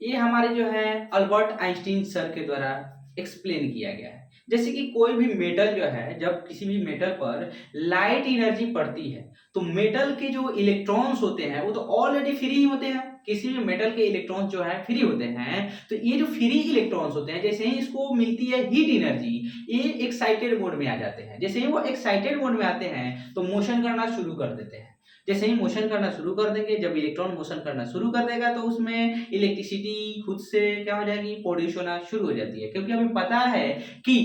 ये हमारे जो है अल्बर्ट आइंस्टीन सर के द्वारा एक्सप्लेन किया गया है। जैसे कि कोई भी मेटल जो है, जब किसी भी मेटल पर लाइट एनर्जी पड़ती है तो मेटल के जो इलेक्ट्रॉन्स होते हैं वो तो ऑलरेडी फ्री ही होते हैं। किसी भी मेटल के इलेक्ट्रॉन्स जो है फ्री होते हैं, तो ये जो फ्री इलेक्ट्रॉन्स होते हैं, जैसे ही इसको मिलती है हीट एनर्जी, ये एक्साइटेड मोड में आ जाते हैं। जैसे ही वो एक्साइटेड मोड में आते हैं तो मोशन करना शुरू कर देते हैं। जैसे ही मोशन करना शुरू कर देंगे, जब इलेक्ट्रॉन मोशन करना शुरू कर देगा तो उसमें इलेक्ट्रिसिटी खुद से क्या हो जाएगी, प्रोड्यूस होना शुरू हो जाती है। क्योंकि हमें पता है कि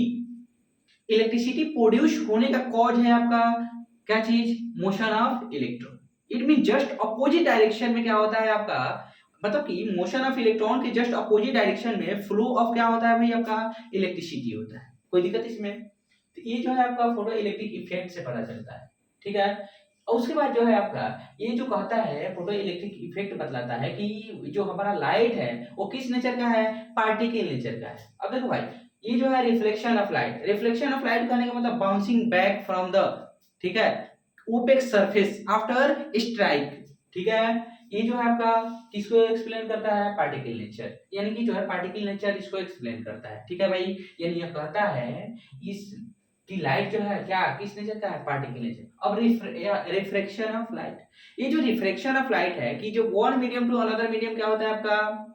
इलेक्ट्रिसिटी प्रोड्यूस होने का कॉज है आपका क्या चीज, motion of electron. It mean just opposite direction में क्या होता है आपका, मतलब कि मोशन ऑफ इलेक्ट्रॉन के जस्ट अपोजिट डायरेक्शन में फ्लो ऑफ क्या होता है भाई, आपका इलेक्ट्रिसिटी होता है। कोई दिक्कत इसमें? तो ये जो है आपका फोटो इलेक्ट्रिक इफेक्ट से पता चलता है, ठीक है। और उसके बाद जो है आपका ये जो कहता है, फोटो इलेक्ट्रिक इफेक्ट बतलाता है कि जो हमारा लाइट है वो किस नेचर का है, पार्टिकल नेचर का है। अब देखो भाई, ये जो है रिफ्लेक्शन ऑफ लाइट कहने का मतलब बाउंसिंग बैक फ्रॉम द, ठीक है, ओपेक सरफेस आफ्टर स्ट्राइक, ठीक है। ये जो है आपका किसको एक्सप्लेन करता है, पार्टिकल नेचर, यानी कि जो है पार्टिकल नेचर इसको एक्सप्लेन करता है, ठीक है भाई। यानी यह कहता है इस कि लाइट जो है क्या किस नेचर का है, पार्टिकल नेचर। अब रिफ्रैक्शन ऑफ लाइट, ये जो रिफ्रैक्शन ऑफ लाइट है कि जो one medium to another medium क्या होता है आपका,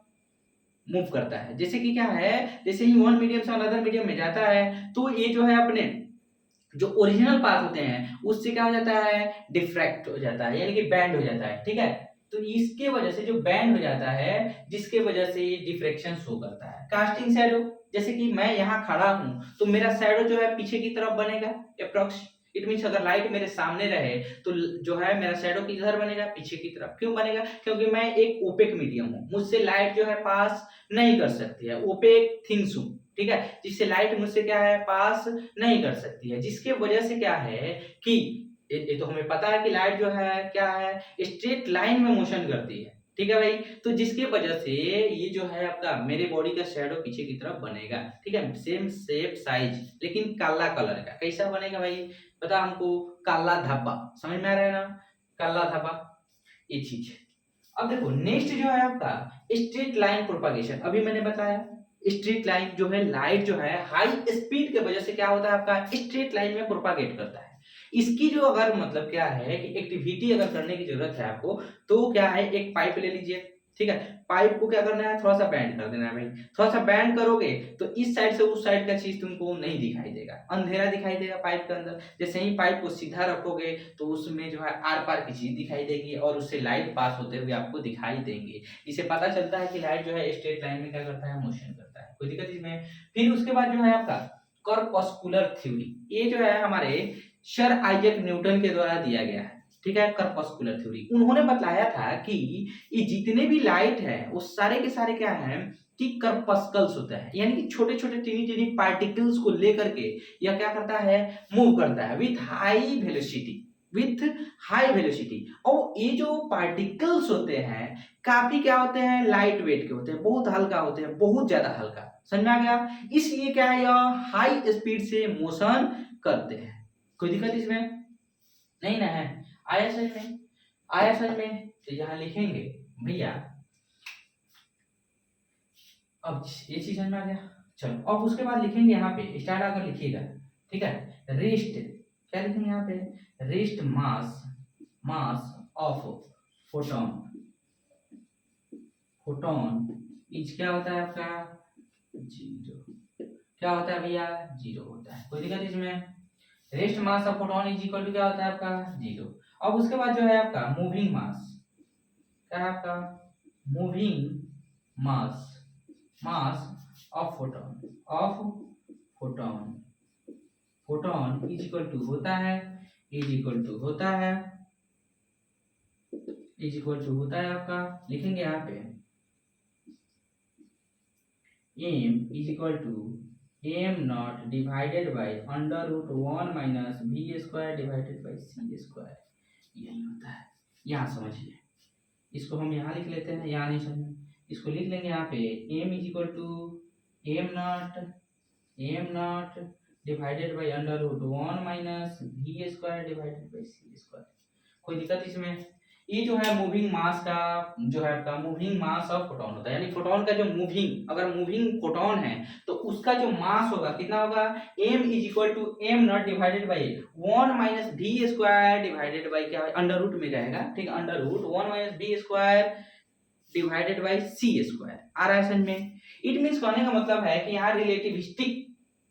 मूव करता है। जैसे कि क्या है, जैसे ही वन मीडियम से अनदर मीडियम में जाता है तो ये जो है अपने जो ओरिजिनल पाथ होते हैं उससे क्या हो जाता है, डिफ्रैक्ट हो जाता है, यानी कि बैंड हो जाता है, ठीक है। तो इसके वजह से जो बैंड हो जाता है, जिसके वजह से ये डिफ्रैक्शन शो करता है। कास्टिंग शैडो, जैसे कि मैं यहाँ खड़ा हूं तो मेरा शैडो जो है पीछे की तरफ बनेगा अप्रोक्स। इट मीन्स अगर लाइट मेरे सामने रहे तो जो है मेरा शैडो किधर बनेगा, पीछे की तरफ। क्यों बनेगा, क्योंकि मैं एक ओपेक मीडियम हूँ, मुझसे लाइट जो है पास नहीं कर सकती है, ओपेक थिंग्स हूँ, ठीक है, जिससे लाइट मुझसे क्या है, पास नहीं कर सकती है। जिसके वजह से क्या है कि ये तो हमें पता है कि लाइट जो है क्या है, स्ट्रेट लाइन में मोशन करती है। ठीक है भाई, तो जिसकी वजह से ये जो है आपका मेरे बॉडी का शैडो पीछे की तरफ बनेगा। ठीक है, सेम शेप साइज लेकिन काला कलर का। कैसा बनेगा भाई, पता हमको, काला धब्बा। समझ में आ रहा है ना, काला धब्बा, ये चीज। अब देखो नेक्स्ट जो है आपका स्ट्रेट लाइन प्रोपागेशन। अभी मैंने बताया स्ट्रेट लाइन जो है, लाइट जो है हाई स्पीड के वजह से क्या होता है आपका, स्ट्रेट लाइन में प्रोपागेट करता है। इसकी जो अगर मतलब क्या है कि एक्टिविटी अगर करने की जरूरत है आपको, तो क्या है, एक पाइप ले लीजिए। ठीक है, पाइप को क्या करना है, थोड़ा सा बैंड कर देना है भाई। थोड़ा सा बैंड करोगे तो इस साइड से उस साइड का चीज तुमको नहीं दिखाई देगा, अंधेरा दिखाई देगा पाइप के अंदर। जैसे ही पाइप को सीधा रखोगे तो उसमें जो है आर पार की चीज दिखाई देगी और उससे लाइट पास होते हुए आपको दिखाई देंगे। इसे पता चलता है कि लाइट जो है स्ट्रेट लाइन में क्या करता है, मोशन करता है। कोई दिक्कत इसमें। फिर उसके बाद जो है आपका कॉर्पस्कुलर थ्योरी। ये जो है हमारे सर आइजैक न्यूटन के द्वारा दिया गया है। ठीक है, कॉर्पस्कुलर थ्योरी। उन्होंने बताया था कि ये जितने भी लाइट है वो सारे के सारे क्या है कि कर्पस्कल्स होता है, यानी कि छोटे छोटे टीनी टीनी पार्टिकल्स को लेकर के यह क्या करता है, मूव करता है with high velocity, with high velocity. और ये जो पार्टिकल्स होते हैं काफी क्या होते हैं, लाइट वेट के होते हैं, बहुत हल्का होते हैं, बहुत ज्यादा हल्का। समझ में आ गया, इसलिए क्या है, यह हाई स्पीड से मोशन करते हैं। कोई दिक्कत इसमें नहीं ना है। आया समझ में, आया समझ में, तो यहाँ लिखेंगे भैया। अब ये चीज समझ में आ गया। चलो अब उसके बाद लिखेंगे यहाँ पे, स्टार्ट आकर लिखिएगा। ठीक है, रेस्ट, क्या लिखेंगे यहाँ पे, rest mass, mass of photon, photon is क्या होता है आपका, जीरो। क्या होता है भैया, जीरो होता है। कोई दिक्कत इसमें, rest mass of photon is equal to क्या होता है आपका, जीरो। अब उसके बाद जो है आपका मूविंग मास, क्या है आपका, moving mass, mass of photon, of photon, photon is equal to होता है, इज इक्वल टू होता है, इज इक्वल टू होता है आपका, लिखेंगे यहाँ पे m is equal to m not divided by under root 1 minus v square divided by c square. यही होता है, यहाँ समझिए। इसको हम यहाँ लिख लेते हैं, यहाँ नहीं समझ, इसको लिख लेंगे यहाँ पे m is equal to m not divided by under root 1 minus v square divided by c square. कोई दिक्कत इसमें। ये जो है मूविंग मास का जो है आपका मूविंग मास ऑफ फोटोन होता है, यानी फोटोन का जो मूविंग, अगर मूविंग फोटोन है तो उसका जो मास होगा कितना होगा, m is equal to m not divided by 1 minus v square divided by क्या अंडर रूट में रहेगा। ठीक है, under root 1 minus v square divided by c square. आ रहा है समझ में। इट मींस कहने का मतलब है कि यहाँ रिलेटिविस्टिक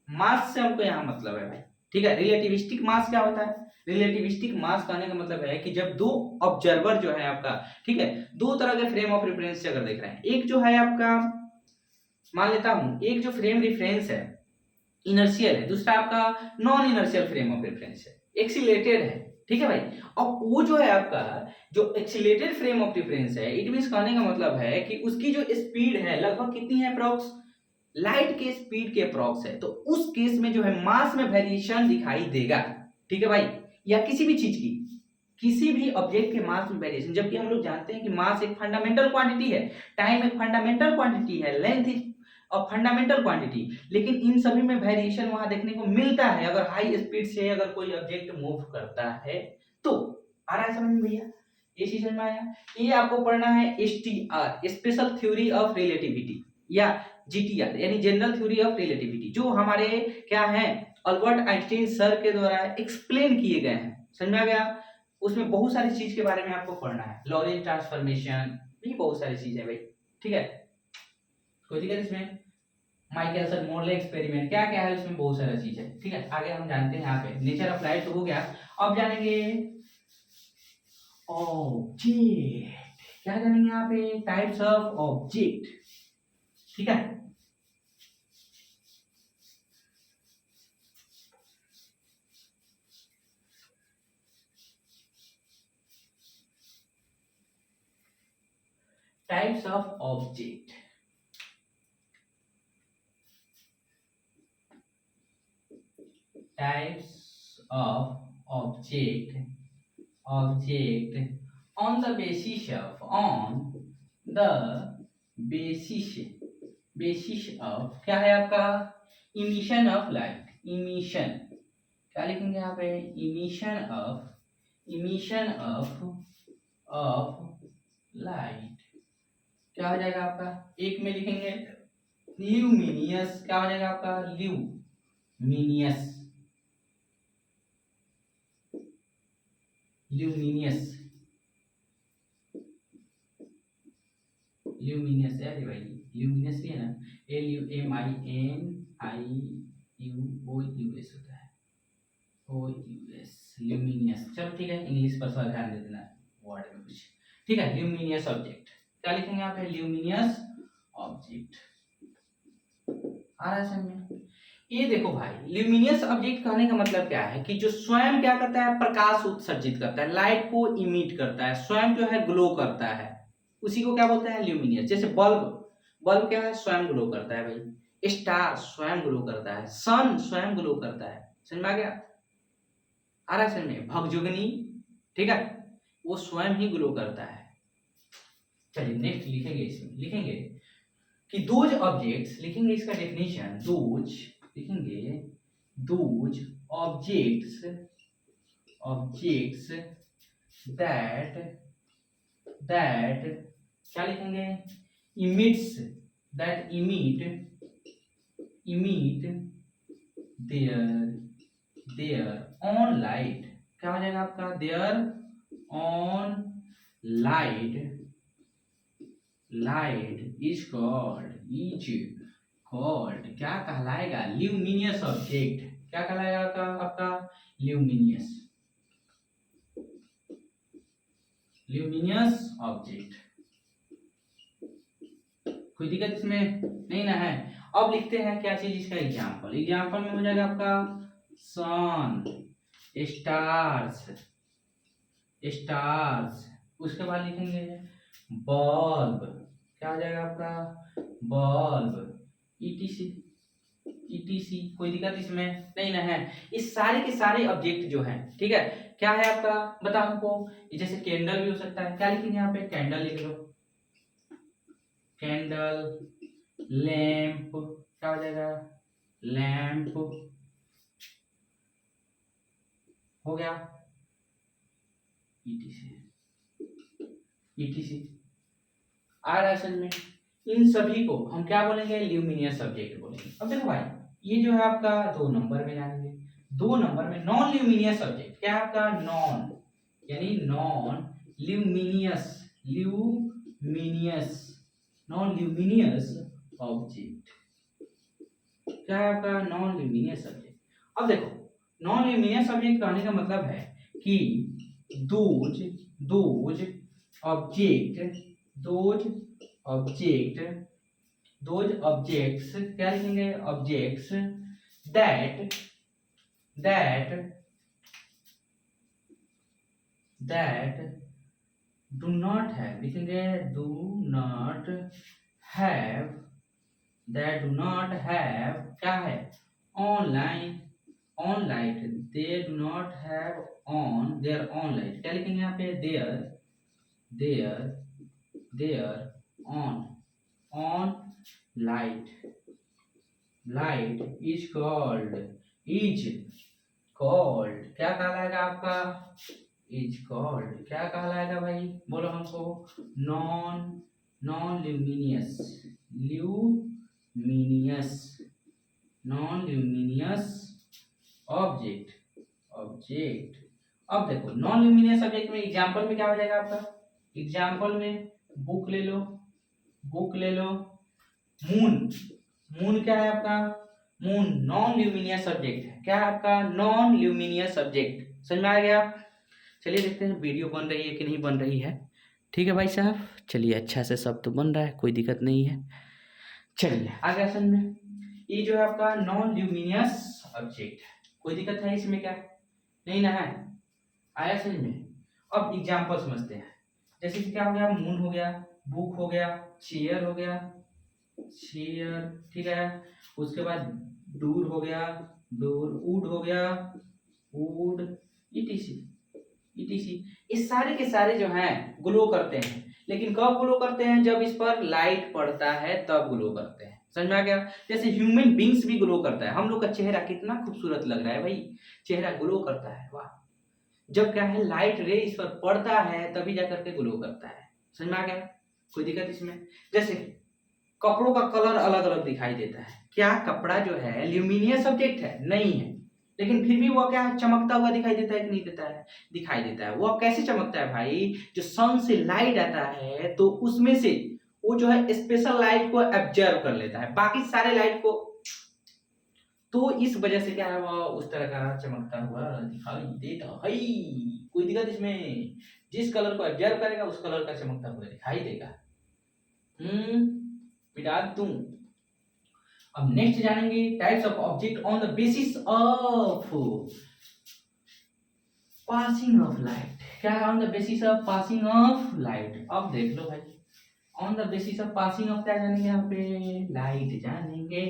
मास से हमको यहाँ मतलब है भाई। ठीक है, रिलेटिविस्टिक मास क्या होता है, रिलेटिविस्टिक मास कहने का मतलब है कि जब दो ऑब्जर्वर जो है आपका, ठीक है, दो तरह के फ्रेम ऑफ रेफरेंस से अगर देख रहे हैं, एक जो है आपका, मान लेता हूं एक जो फ्रेम रेफरेंस है इनर्शियल है, दूसरा आपका non inertial frame of reference है, एक्सीलरेटेड है। ठीक है भाई, अब वो जो है आपका जो एक्सीलरेटेड फ्रेम ऑफ रेफरेंस है, इट मींस कहने का मतलब है कि उसकी जो स्पीड है लगभग कितनी है, अप्रॉक्स लाइट के स्पीड के अप्रॉक्स है। तो उस केस में जो है मास में वेरिएशन दिखाई देगा। ठीक है भाई, या किसी भी चीज की, किसी भी ऑब्जेक्ट के मास में वेरिएशन, जबकि हम लोग जानते हैं कि मास एक फंडामेंटल क्वांटिटी है, टाइम एक फंडामेंटल क्वांटिटी है, length is a fundamental quantity, लेकिन इन सभी में वेरिएशन वहां देखने को मिलता है अगर हाई स्पीड से अगर कोई ऑब्जेक्ट मूव करता है तो। आ रहा है समझ में भैया, ये चीज समझ में आया। ये आपको पढ़ना है STR, special theory of relativity, या जीटीआर यानी जनरल थ्योरी ऑफ रिलेटिविटी, जो हमारे क्या है अल्बर्ट आइंस्टीन सर के द्वारा एक्सप्लेन किए गए हैं। समझ में आ गया। उसमें बहुत सारी चीज के बारे में आपको पढ़ना है, लॉरेंट ट्रांसफॉर्मेशन, भी बहुत सारी चीज है भाई। ठीक है, कोई दिक्कत इसमें, माइकलसन मोरले एक्सपेरिमेंट, क्या क्या है उसमें बहुत सारा चीज है। ठीक है, आगे हम जानते हैं यहाँ पे नेचर ऑफ लाइट तो हो गया। अब जानेंगे ऑब्जेक्ट, क्या जानेंगे यहाँ पे, टाइप्स ऑफ ऑब्जेक्ट। ठीक है, types of object. Types of object on the basis of क्या है आपका इमिशन ऑफ लाइट। इमिशन क्या लिखेंगे यहाँ पे इमिशन ऑफ लाइट क्या हो जाएगा आपका एक में लिखेंगे ल्यूमिनियस क्या हो जाएगा आपका ल्यूमिनियस ल्यूमिनियस है भाई ल्यूमिनियस ही है ना LUMINIUOUS होता है OUS ल्यूमिनियस। चलो ठीक है इंग्लिश पर थोड़ा ध्यान दे देना वर्ड में कुछ ठीक है। ल्यूमिनियस ऑब्जेक्ट क्या लिखेंगे यहाँ पे ल्यूमिनियस ऑब्जेक्ट आ रहा है समझ में। ये देखो भाई ल्यूमिनियस ऑब्जेक्ट कहने का मतलब क्या है कि जो स्वयं क्या करता है प्रकाश उत्सर्जित करता है लाइट को इमिट करता है स्वयं जो है ग्लो करता है उसी को क्या बोलते हैं ल्यूमिनियस। जैसे बल्ब क्या है स्वयं ग्लो करता है भाई स्टार स्वयं ग्लो करता है सन स्वयं ग्लो करता है समझ में आ गया आ रहा है समझ में। भगजुगनी ठीक है वो स्वयं ही ग्लो करता है। चलिए नेक्स्ट लिखेंगे इसमें लिखेंगे कि दोज ऑब्जेक्ट्स लिखेंगे इसका डेफिनेशन दोज ऑब्जेक्ट्स दैट क्या लिखेंगे emit their own light क्या हो जाएगा आपका their own light is called क्या कहलाएगा ल्यूमिनियस ऑब्जेक्ट क्या कहलाएगा आपका ल्यूमिनियस ऑब्जेक्ट। कोई दिक्कत इसमें नहीं ना है। अब लिखते हैं क्या चीज इसका एग्जाम्पल में हो जाएगा आपका सन स्टार्स उसके बाद लिखेंगे बल्ब क्या हो जाएगा आपका बल्ब ईटीसी कोई दिक्कत इसमें नहीं ना है। इस सारे के सारे ऑब्जेक्ट जो हैं ठीक है क्या है आपका बताओ हमको जैसे कैंडल भी हो सकता है क्या लिखेंगे यहाँ पे कैंडल लिख लो कैंडल लैंप क्या हो जाएगा लैंप हो गया ईटीसी आ रहा है समझ में। इन सभी को हम क्या बोलेंगे ल्यूमिनियस ऑब्जेक्ट बोलेंगे। अब देखो भाई ये जो है आपका 2 नंबर में जानेंगे 2 नंबर में नॉन ल्यूमिनियस ऑब्जेक्ट क्या है आपका नॉन ल्यूमिनियस ऑब्जेक्ट क्या है आपका नॉन ल्यूमिनियस ऑब्जेक्ट। अब देखो नॉन ल्यूमिनियस ऑब्जेक्ट कहने का मतलब है कि दोज ऑब्जेक्ट्स क्या लिखेंगे objects that do not have लिखेंगे डू नॉट हैव क्या है own light they do not have own their own light क्या लिखेंगे यहाँ पे their own light is called क्या कहलाएगा आपका इज कॉल्ड क्या कहलाएगा भाई बोलो हमको नॉन ल्यूमिनियस ऑब्जेक्ट। अब देखो नॉन ल्यूमिनियस ऑब्जेक्ट में एग्जांपल में क्या हो जाएगा आपका एग्जांपल में बुक ले लो मून क्या है आपका मून नॉन ल्यूमिनियस ऑब्जेक्ट है क्या है आपका नॉन ल्यूमिनियस ऑब्जेक्ट समझ में आ गया। चलिए देखते हैं वीडियो बन रही है कि नहीं बन रही है। ठीक है भाई साहब चलिए अच्छा से सब तो बन रहा है कोई दिक्कत नहीं है। चलिए आगे समझ में ये जो है आपका नॉन ल्यूमिनियस ऑब्जेक्ट कोई दिक्कत है इसमें क्या नहीं ना है आया समझ में। अब एग्जांपल समझते हैं जैसे कि क्या हो गया मून हो गया बुक हो गया चेयर हो गया ठीक है उसके बाद डूर हो गया वुड हो गया वुड ईटीसी ईटीसी। ये सारे के सारे जो हैं ग्लो करते हैं, लेकिन कब ग्लो करते हैं? जब इस पर लाइट पड़ता है तब ग्लो करते हैं। समझ में आ गया? जैसे ह्यूमन बींग्स भी ग्लो करता है। हम लोग का चेहरा कितना खूबसूरत लग रहा है भाई, चेहरा ग्लो करता है, वाह। जब क्या है, लाइट रे इस पर पड़ता है तभी जा करके ग्लो करता है। समझ में आ गया? कोई दिक्कत इसमें? जैसे कपड़ों का कलर अलग अलग दिखाई देता है। क्या कपड़ा जो है ल्यूमिनियस सब्जेक्ट है? नहीं है, लेकिन फिर भी वो क्या है, चमकता हुआ दिखाई देता है कि नहीं देता है? दिखाई देता है। वो कैसे चमकता है भाई? जो सन से लाइट आता है तो उसमें से वो जो है स्पेशल लाइट को एब्जॉर्ब कर लेता है, बाकी सारे लाइट को, तो इस वजह से क्या है, वो उस तरह का चमकता हुआ दिखाई देता है। कोई दिक्कत इसमें? जिस कलर को एब्जॉर्ब करेगा उस कलर का चमकता हुआ दिखाई देगा। मिटा दूं। अब नेक्स्ट जानेंगे types of object on the basis of passing of light. क्या है on the basis of passing of light? अब देख लो भाई, on the basis of passing of क्या जानेंगे? यहाँ पे लाइट जानेंगे,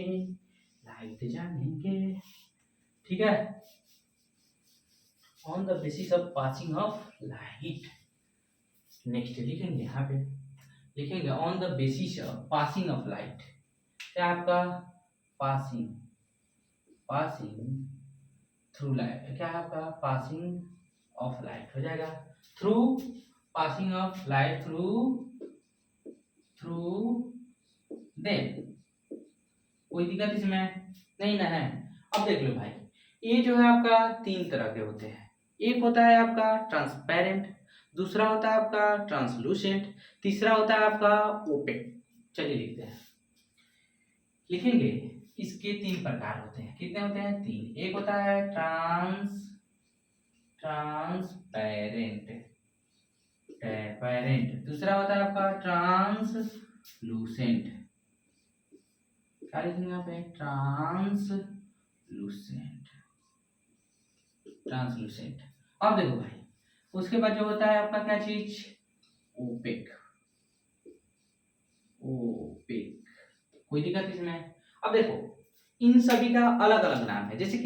लाइट जानेंगे, ठीक है। On the basis of passing of light, next लिखेंगे यहाँ पे, लिखेंगे on the basis of passing of light. क्या आपका पासिंग, पासिंग थ्रू लाइट, क्या है आपका पासिंग ऑफ लाइट हो जाएगा through, passing of light through, through then. कोई दिक्कत इसमें नहीं ना है? अब देख लो भाई, ये जो है आपका तीन तरह के होते हैं। एक होता है आपका ट्रांसपेरेंट, दूसरा होता है आपका ट्रांसलूसेंट, तीसरा होता है आपका ओपेक। चलिए लिखते हैं, लिखेंगे। इसके तीन प्रकार होते हैं। कितने होते हैं? तीन। एक होता है ट्रांसपेरेंट, ट्रांसपेरेंट। दूसरा होता है आपका ट्रांसलूसेंट। क्या लिखेंगे यहाँ पे? Translucent, translucent. अब देखो भाई, उसके बाद जो होता है आपका क्या चीज? Opaque, opaque. कोई दिक्कत इसमें? अब देखो, इन सभी का अलग अलग नाम है। जैसे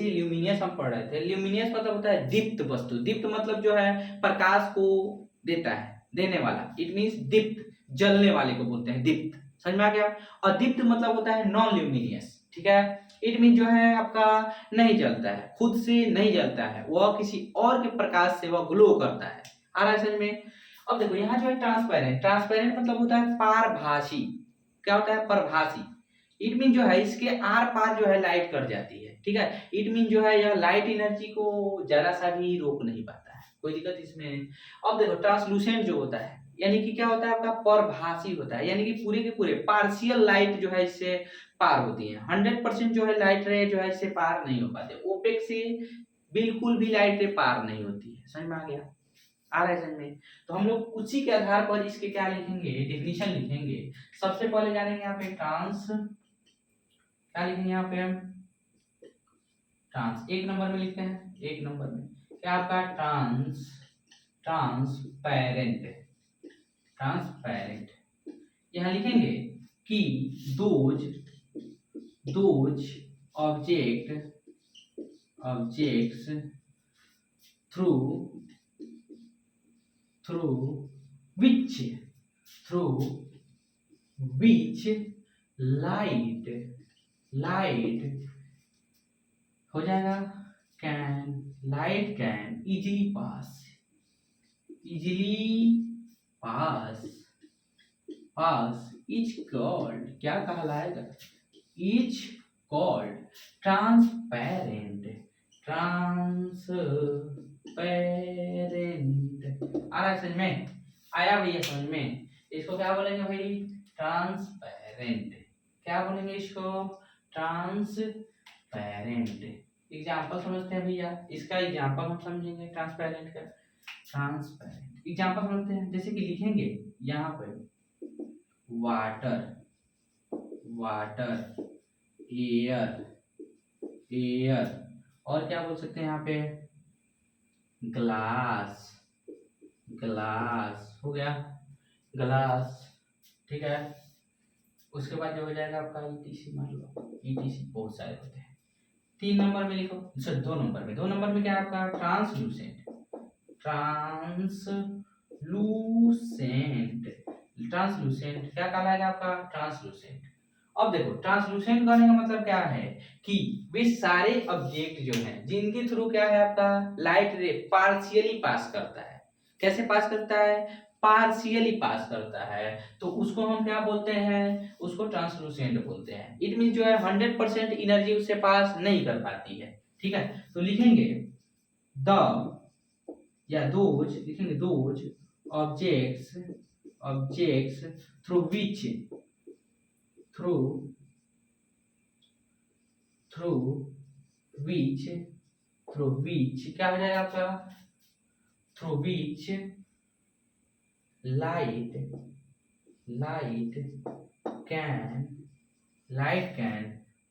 ल्यूमिनियस हम पढ़ रहे थे, ल्यूमिनियस मतलब होता है दीप्त वस्तु। दीप्त मतलब जो है प्रकाश को देता है, देने वाला। इट मींस दीप्त, जलने वाले को बोलते हैं दीप्त। समझ में आ गया? और दीप्त मतलब होता है नॉन ल्यूमिनियस, ठीक है। इट मीन जो है आपका नहीं जलता है, खुद से नहीं जलता है, वह किसी और के प्रकाश से वह ग्लो करता है। आ रहा है समझ में? अब देखो यहाँ जो है ट्रांसपेरेंट, ट्रांसपेरेंट मतलब होता है पारभासी। क्या होता है? परभासी। इट मीन जो है इसके आर पार जो है लाइट कट जाती है, ठीक है। इट मीन जो है यह लाइट एनर्जी को जरा सा भी रोक नहीं पाता है। कोई दिक्कत इसमें? अब देखो ट्रांसलूसेंट जो होता है, यानी कि क्या होता है आपका? परभासी होता है, यानी कि पूरे के पूरे पार्शियल लाइट जो है इससे पार होती है। 100% जो है लाइट रे जो है इससे पार नहीं हो पाते। ओपेक से बिल्कुल भी लाइट रे पार नहीं होती है। समझ में आ गया? आ रहा है समझ में? तो हम लोग उसी के आधार पर इसके क्या लिखेंगे? डेफिनेशन लिखेंगे। सबसे पहले जानेंगे यहाँ पे ट्रांस, क्या लिखेंगे यहाँ पे हम? ट्रांस। एक नंबर में लिखते हैं, एक नंबर में क्या आपका? Transparent, transparent. यहाँ लिखेंगे कि those objects through which light हो जाएगा, light can easily pass is called, क्या कहलाएगा? इज कॉल्ड ट्रांसपेरेंट, आ रहा है समझ में? आया भैया समझ में? इसको क्या बोलेंगे भाई? ट्रांसपेरेंट। क्या बोलेंगे इसको? ट्रांसपेरेंट। एग्जाम्पल समझते हैं भैया, इसका एग्जाम्पल हम समझेंगे ट्रांसपेरेंट का। ट्रांसपेरेंट एग्जाम्पल समझते हैं, जैसे कि लिखेंगे यहाँ पर वाटर, एयर, और क्या बोल सकते हैं यहाँ पे? ग्लास हो गया, ग्लास, ठीक है। उसके बाद जो हो जाएगा आपका ईटीसी, मान लो ईटीसी बहुत सारे होते हैं, 3 नंबर में लिखो, सॉरी 2 नंबर में, 2 नंबर में क्या है आपका ट्रांसलूसेंट, ट्रांसलूसेंट, ट्रांसलूसेंट क्या कहलाएगा आपका ट्रांसलूसेंट। अब देखो ट्रांसलूसेंट कहने का मतलब क्या है कि वे सारे ऑब्जेक्ट जो हैं जिनके थ्रू क्या है आपका लाइट रे पार्शियली पास करता है। कैसे पास करता है, पार्शियली पास करता है, तो उसको हम क्या बोलते हैं, उसको ट्रांसलूसेंट बोलते हैं। इट मीन जो है 100% एनर्जी उससे पास नहीं कर पाती है। ठीक है, तो लिखेंगे द या दोज, लिखेंगे those objects, objects through which, through through which, through which क्या हो जाएगा आपका, through which light, light can, light can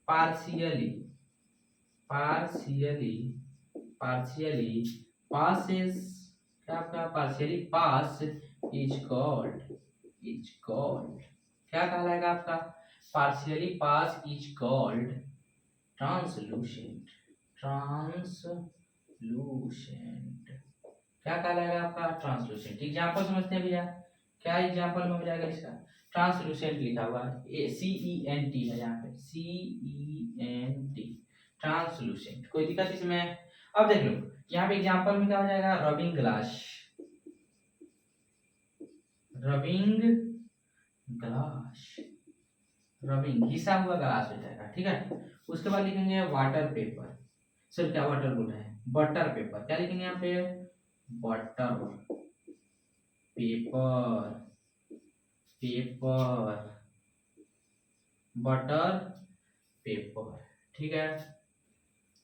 partially, partially, partially passes, क्या आपका partially pass is called, is called क्या कहलाएगा आपका partially pass is called translucent, translucent क्या कहलाएगा आपका ट्रांसलूसेंट। एग्जांपल समझते हैं भैया, क्या एग्जांपल में हो जाएगा इसका, ट्रांसलूसेंट लिखा हुआ है CENT है यहाँ पे CENT ट्रांसलूसेंट, कोई दिक्कत इसमें। अब देख लो यहाँ पे एग्जांपल में क्या हो जाएगा rubbing glass, rubbing glass, rubbing घिसा हुआ ग्लास हो जाएगा। ठीक है, उसके बाद लिखेंगे वाटर पेपर, सर क्या वाटर बोल रहे हैं बटर पेपर, क्या लिखेंगे यहाँ पे butter paper, paper butter paper. ठीक है,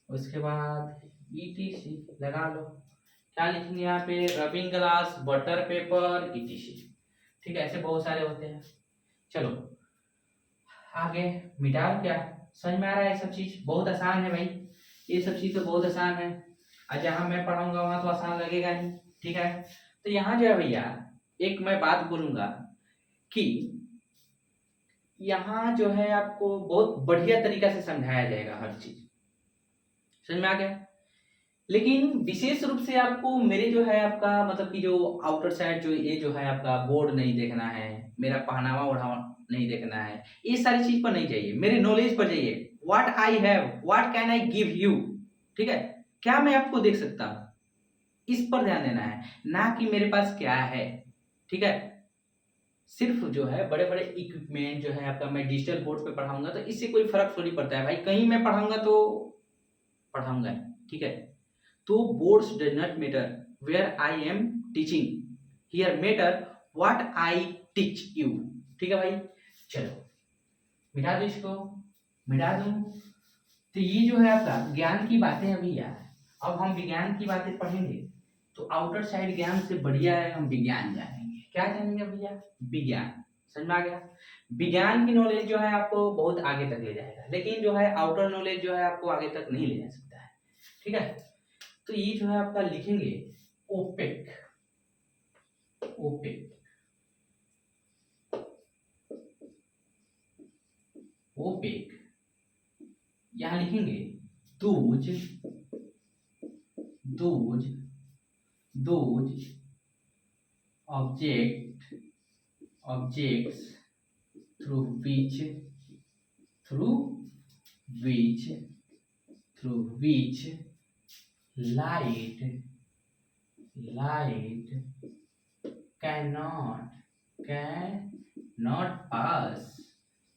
उसके बाद ETC लगा लो, क्या लिखेंगे यहाँ पे rubbing glass butter paper ETC। ठीक है, ऐसे बहुत सारे होते हैं। चलो आगे मिटा क्या, समझ में आ रहा है, ये सब चीज बहुत आसान है भाई, ये सब चीज तो बहुत आसान है, और जहां मैं पढ़ाऊंगा वहां तो आसान लगेगा ही। ठीक है, तो यहाँ जो है भैया एक मैं बात बोलूंगा कि यहाँ जो है आपको बहुत बढ़िया तरीका से समझाया जाएगा हर चीज, समझ में आ गया। लेकिन विशेष रूप से आपको मेरे जो है आपका मतलब कि जो आउटर साइड जो ये जो है आपका बोर्ड नहीं देखना है, मेरा पहनावा ओढ़ावा नहीं देखना है, ये सारी चीज पर नहीं चाहिए, मेरे नॉलेज पर चाहिए। What I have, what can I give you. ठीक है, क्या मैं आपको देख सकता हूँ, इस पर ध्यान देना है, ना कि मेरे पास क्या है। ठीक है, सिर्फ जो है बड़े बड़े इक्विपमेंट जो है आपका मैं डिजिटल बोर्ड पे पढ़ाऊंगा तो इससे कोई फर्क थोड़ी पड़ता है भाई, कहीं मैं पढ़ाऊंगा तो पढ़ाऊंगा। ठीक है, तो boards does not matter where I am teaching, here matter what I teach you। ठीक है भाई, चलो मिटा दो इसको, मिटा दूं, तो ये जो है आपका ज्ञान की बातें अभी यार, अब हम विज्ञान की बातें पढ़ेंगे तो आउटर साइड ज्ञान से बढ़िया है हम विज्ञान जानेंगे। क्या जानेंगे भैया, विज्ञान। समझ में आ गया, विज्ञान की नॉलेज जो है आपको बहुत आगे तक ले जाएगा, लेकिन जो है आउटर नॉलेज जो है आपको आगे तक नहीं ले जा सकता है। ठीक है, तो ये जो है आपका लिखेंगे ओपेक, ओपेक, ओपेक, यहां लिखेंगे those, those, those object, objects through which, through which, through which light, light cannot, cannot pass,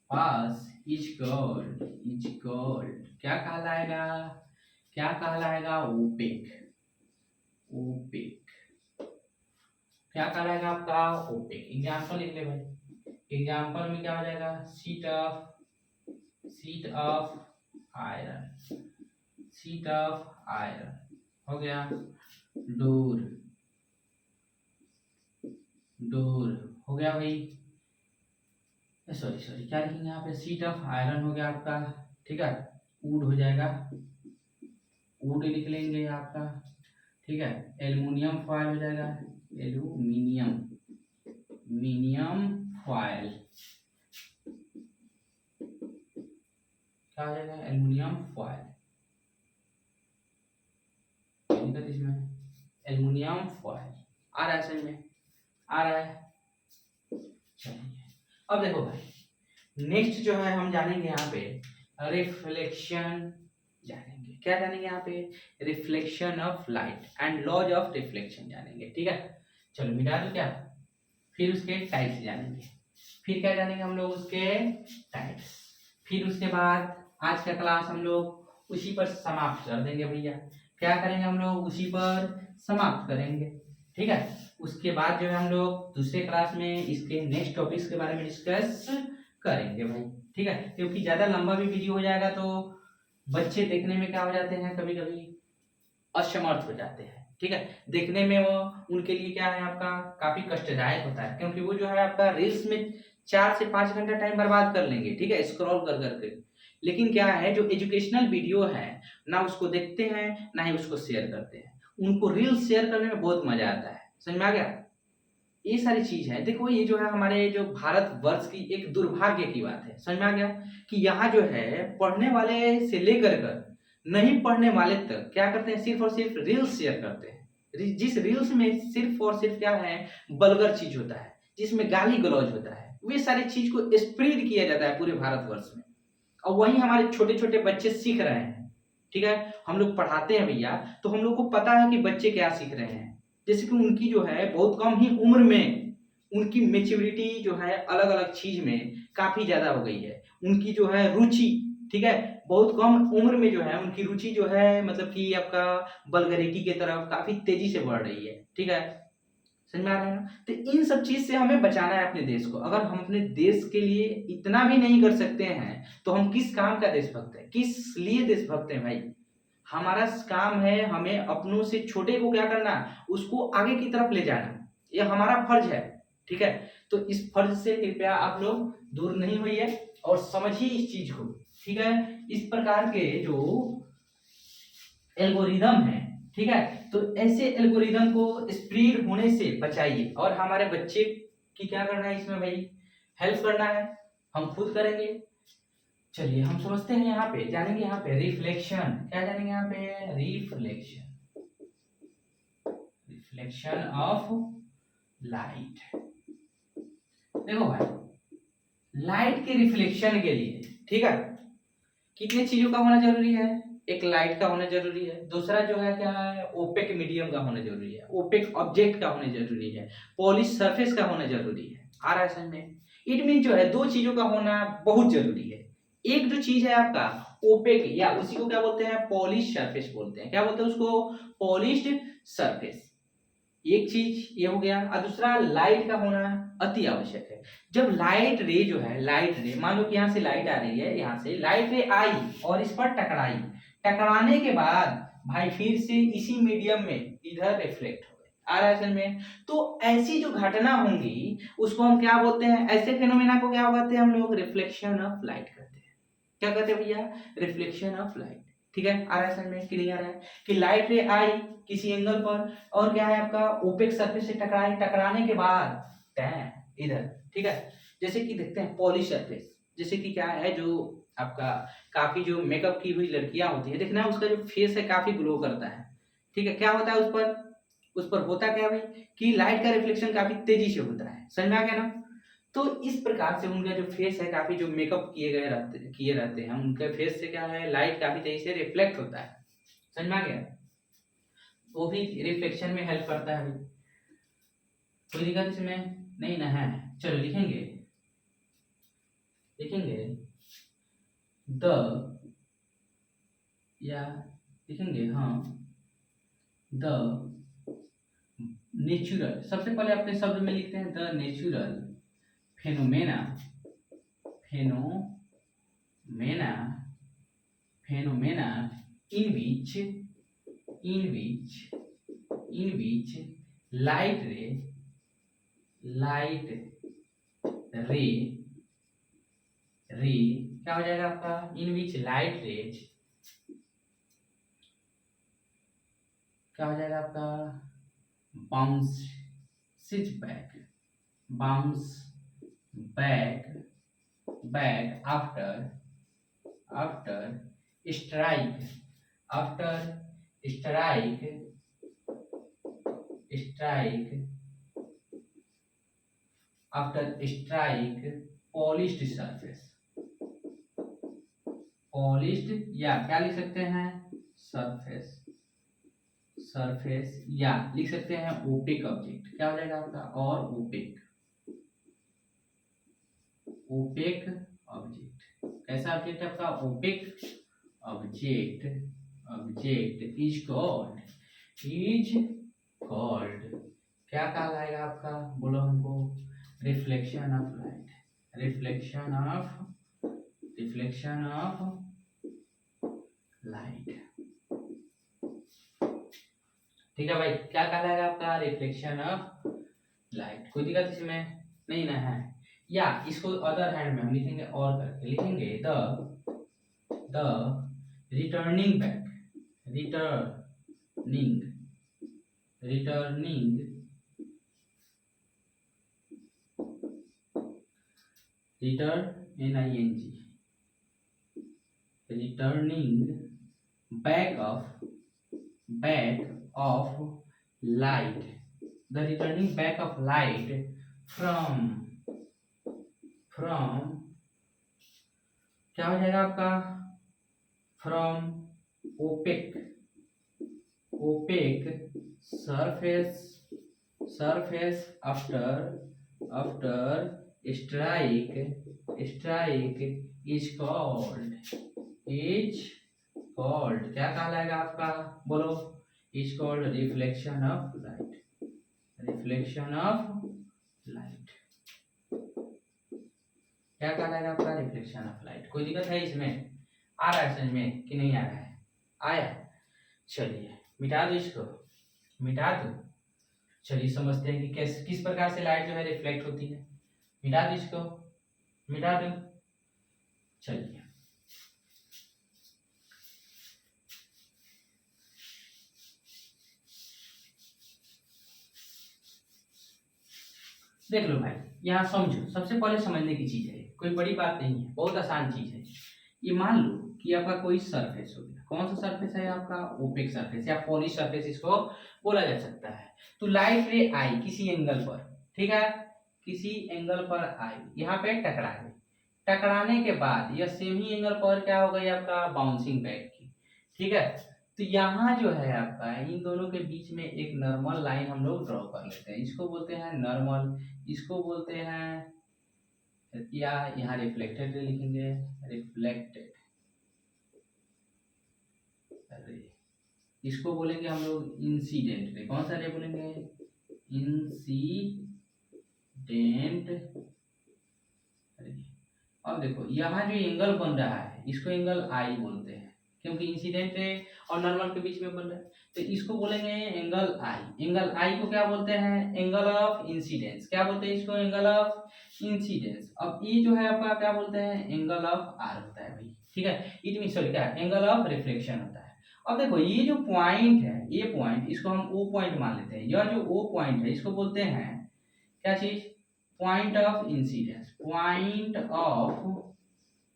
pass is called, is called क्या कहलाएगा, क्या कहलाएगा ओपेक, ओपेक क्या कहलाएगा आपका ओपेक। एग्जांपल लिख ले भाई, एग्जांपल में क्या हो जाएगा sheet of, sheet of iron, sheet of iron हो गया, डोर, डोर हो गया भाई, सॉरी सॉरी क्या लिखेंगे यहाँ पे शीट ऑफ आयरन हो गया आपका। ठीक है, वुड हो जाएगा, वुड लिख लेंगे आपका। ठीक है, एल्युमिनियम फॉयल हो जाएगा, एल्यूमिनियम, मिनियम फॉयल क्या हो जाएगा एल्युमिनियम फॉयल। दिक्कत इसमें, एल्युमिनियम फॉयल आ रहा है समझ में, आ रहा है। चलिए अब देखो भाई, नेक्स्ट जो है हम जानेंगे यहाँ पे रिफ्लेक्शन जानेंगे। क्या जानेंगे यहाँ पे? Reflection of light and laws of reflection जानेंगे। ठीक है, चलो मिटा दो क्या, फिर उसके टाइप्स जानेंगे, फिर क्या जानेंगे हम लोग उसके टाइप्स, फिर उसके बाद आज का क्लास हम लोग उसी पर समाप्त कर देंगे भैया। क्या करेंगे हम लोग? उसी पर समाप्त करेंगे। ठीक है, उसके बाद जो है हम लोग दूसरे क्लास में इसके नेक्स्ट टॉपिक्स के बारे में डिस्कस करेंगे भाई। ठीक है, क्योंकि ज्यादा लंबा भी वीडियो हो जाएगा तो बच्चे देखने में क्या हो जाते हैं, कभी कभी असमर्थ हो जाते हैं। ठीक है, देखने में वो उनके लिए क्या है आपका काफी कष्टदायक होता है, क्योंकि वो जो है आपका रील्स में 4 से 5 घंटा टाइम बर्बाद कर लेंगे। ठीक है, स्क्रॉल कर करके। लेकिन क्या है, जो एजुकेशनल वीडियो है ना उसको देखते हैं ना ही उसको शेयर करते हैं। उनको रील्स शेयर करने में बहुत मजा आता है। समझ में आ गया? ये सारी चीज है। देखो ये जो है हमारे जो भारत वर्ष की एक दुर्भाग्य की बात है। समझ में आ गया कि यहाँ जो है पढ़ने वाले से लेकर कर नहीं पढ़ने वाले तक क्या करते हैं, सिर्फ और सिर्फ रील्स शेयर करते हैं। जिस रील्स में सिर्फ और सिर्फ क्या है, वल्गर चीज होता है, जिसमें गाली गलौज होता है, वे सारी चीज को स्प्रेड किया जाता है पूरे भारतवर्ष में। और वही हमारे छोटे छोटे बच्चे सीख रहे हैं। ठीक है, हम लोग पढ़ाते हैं भैया तो हम लोग को पता है कि बच्चे क्या सीख रहे हैं। जैसे कि उनकी जो है बहुत कम ही उम्र में उनकी मेच्योरिटी जो है अलग अलग चीज में काफी ज्यादा हो गई है। उनकी जो है रुचि, ठीक है, बहुत कम उम्र में जो है उनकी रुचि जो है मतलब कि आपका वल्गैरिटी की तरफ काफी तेजी से बढ़ रही है। ठीक है, समझ में आ रहा है ना? तो इन सब चीज से हमें बचाना है अपने देश को। अगर हम अपने देश के लिए इतना भी नहीं कर सकते हैं तो हम किस काम का देशभक्त है, किस लिए देशभक्त है भाई? हमारा काम है हमें अपनों से छोटे को क्या करना, उसको आगे की तरफ ले जाना। ये हमारा फर्ज है। ठीक है, तो इस फर्ज से कृपया आप लोग दूर नहीं होइए और समझिए इस चीज को। ठीक है, इस प्रकार के जो एल्गोरिदम है, ठीक है, तो ऐसे एल्गोरिदम को स्प्रेड होने से बचाइए। और हमारे बच्चे की क्या करना है इसमें भाई, हेल्प करना है, हम खुद करेंगे। चलिए हम समझते हैं, यहाँ पे जानेंगे, यहाँ पे रिफ्लेक्शन, क्या जानेंगे यहाँ पे? Reflection, reflection of light. देखो भाई, लाइट के रिफ्लेक्शन के लिए, ठीक है, कितने चीजों का होना जरूरी है? एक लाइट का होना जरूरी है, दूसरा जो है क्या है, ओपेक मीडियम का होना जरूरी है, ओपेक ऑब्जेक्ट का होना जरूरी है, पॉलिश सरफेस का होना जरूरी है। आ रहा है समझ में? इट मीन जो है दो चीजों का होना बहुत जरूरी है। एक जो चीज है आपका ओपेक, या उसी को क्या बोलते हैं, पॉलिश सरफेस बोलते हैं। क्या बोलते हैं उसको? Polished surface. एक चीज ये हो गया, और दूसरा लाइट का होना अति आवश्यक है। जब लाइट रे जो है, लाइट रे, मान लो कि यहाँ से लाइट आ रही है, यहाँ से लाइट रे आई और इस पर टकराई, टकराने के बाद भाई फिर से इसी मीडियम में इधर रिफ्लेक्ट हो गई। आ रहा है समझ में? तो ऐसी जो घटना होंगी उसको हम क्या बोलते हैं, ऐसे फेनोमेना को क्या कहते हैं हम लोग? रिफ्लेक्शन ऑफ लाइट कहते हैं। क्या कहते हैं भैया? Reflection of light. ठीक है, आ रहा है समझ में? क्लियर है कि लाइट रे आई किसी एंगल पर और क्या है आपका ओपेक सरफेस से टकराई, टकराने के बाद टैन इधर। ठीक है, जैसे कि देखते हैं पॉलिश सरफेस, जैसे कि क्या है जो आपका काफी जो मेकअप की हुई लड़कियां होती है, देखना उसका जो फेस है काफी ग्लो करता है। ठीक है, क्या होता है उस पर होता क्या है भाई कि लाइट का रिफ्लेक्शन काफी तेजी से होता है। समझ में आ गया ना? तो इस प्रकार से उनका जो फेस है काफी जो मेकअप किए रहते हैं, उनके फेस से क्या है लाइट काफी तेजी से रिफ्लेक्ट होता है। समझ में आ गया? वो भी रिफ्लेक्शन में हेल्प करता है भाई। कोई दिक्कत इसमें नहीं ना है? चलो लिखेंगे, लिखेंगे द, या लिखेंगे हाँ द नेचुरल, सबसे पहले अपने शब्द में लिखते हैं the natural phenomena, phenomena, phenomena in which, in which, in which light रे, लाइट रे, रे क्या हो जाएगा आपका? इन विच लाइट रेज, क्या हो जाएगा आपका? Bounce back, bounce back, back after, after strike, after strike strike after strike polished surface, polished या क्या लिख सकते हैं surface, सरफेस या लिख सकते हैं ओपेक ऑब्जेक्ट, क्या हो जाएगा आपका और ओपेक, ओपेक ऑब्जेक्ट, कैसा ऑब्जेक्ट आपका opaque object, object is called क्या कहलाएगा आपका, बोलो हमको, reflection of light, reflection of light, ठीक है भाई, क्या कहलाएगा आपका रिफ्लेक्शन ऑफ लाइट, कोई दिक्कत इसमें नहीं ना है। या इसको अदर हैंड में हम लिखेंगे और करके लिखेंगे the returning back, returning returning back of light, the returning back of light from क्या हो जाएगा आपका, from opaque surface after strike is called क्या कहलाएगा आपका, बोलो, is called reflection of light, क्या कहलाएगा आपका रिफ्लेक्शन ऑफ लाइट, कोई दिक्कत है इसमें, आ रहा है समझ में कि नहीं आ रहा है, आया, चलिए मिटा दो इसको, मिटा दो, चलिए समझते हैं कि किस प्रकार से लाइट जो है रिफ्लेक्ट होती है, मिटा दो इसको, मिटा दो, चलिए देख लो भाई, यहाँ समझो, सबसे पहले समझने की चीज है, कोई बड़ी बात नहीं है, बहुत आसान चीज है। ये मान लो कि आपका कोई सरफेस हो गया, कौन सा सरफेस है आपका, ओपेक सरफेस या पॉलिश सरफेस इसको बोला जा सकता है। तो लाइट रे आई किसी एंगल पर, ठीक है, किसी एंगल पर आई, यहाँ पे टकरा गई, टकराने के बाद यह सेम ही एंगल पर क्या हो गई आपका, बाउंसिंग बैक की, ठीक है। तो यहाँ जो है आपका इन दोनों के बीच में एक नॉर्मल लाइन हम लोग ड्रॉ कर लेते हैं, इसको बोलते हैं नॉर्मल, इसको बोलते हैं, या यहाँ रिफ्लेक्टेड लिखेंगे, रिफ्लेक्टेड, इसको बोलेंगे हम लोग इंसिडेंट रे, कौन सा रे बोलेंगे, इंसिडेंट रे। अब देखो यहाँ जो एंगल बन रहा है इसको एंगल आई बोलते हैं, क्योंकि इंसिडेंट रे और नॉर्मल के बीच में बन रहा है, तो इसको बोलेंगे एंगल आई। एंगल आई को क्या बोलते हैं, एंगल ऑफ इंसिडेंस, क्या बोलते हैं इसको, एंगल ऑफ इंसिडेंस। अब ये जो है आपका क्या बोलते हैं, एंगल ऑफ आर होता है भाई, ठीक है, इट मीन सॉरी क्या, एंगल ऑफ रिफ्लेक्शन होता है। अब देखो ये जो पॉइंट है, ये पॉइंट, इसको हम ओ पॉइंट मान लेते हैं, यह जो ओ पॉइंट है इसको बोलते हैं क्या चीज, point of incidence, point of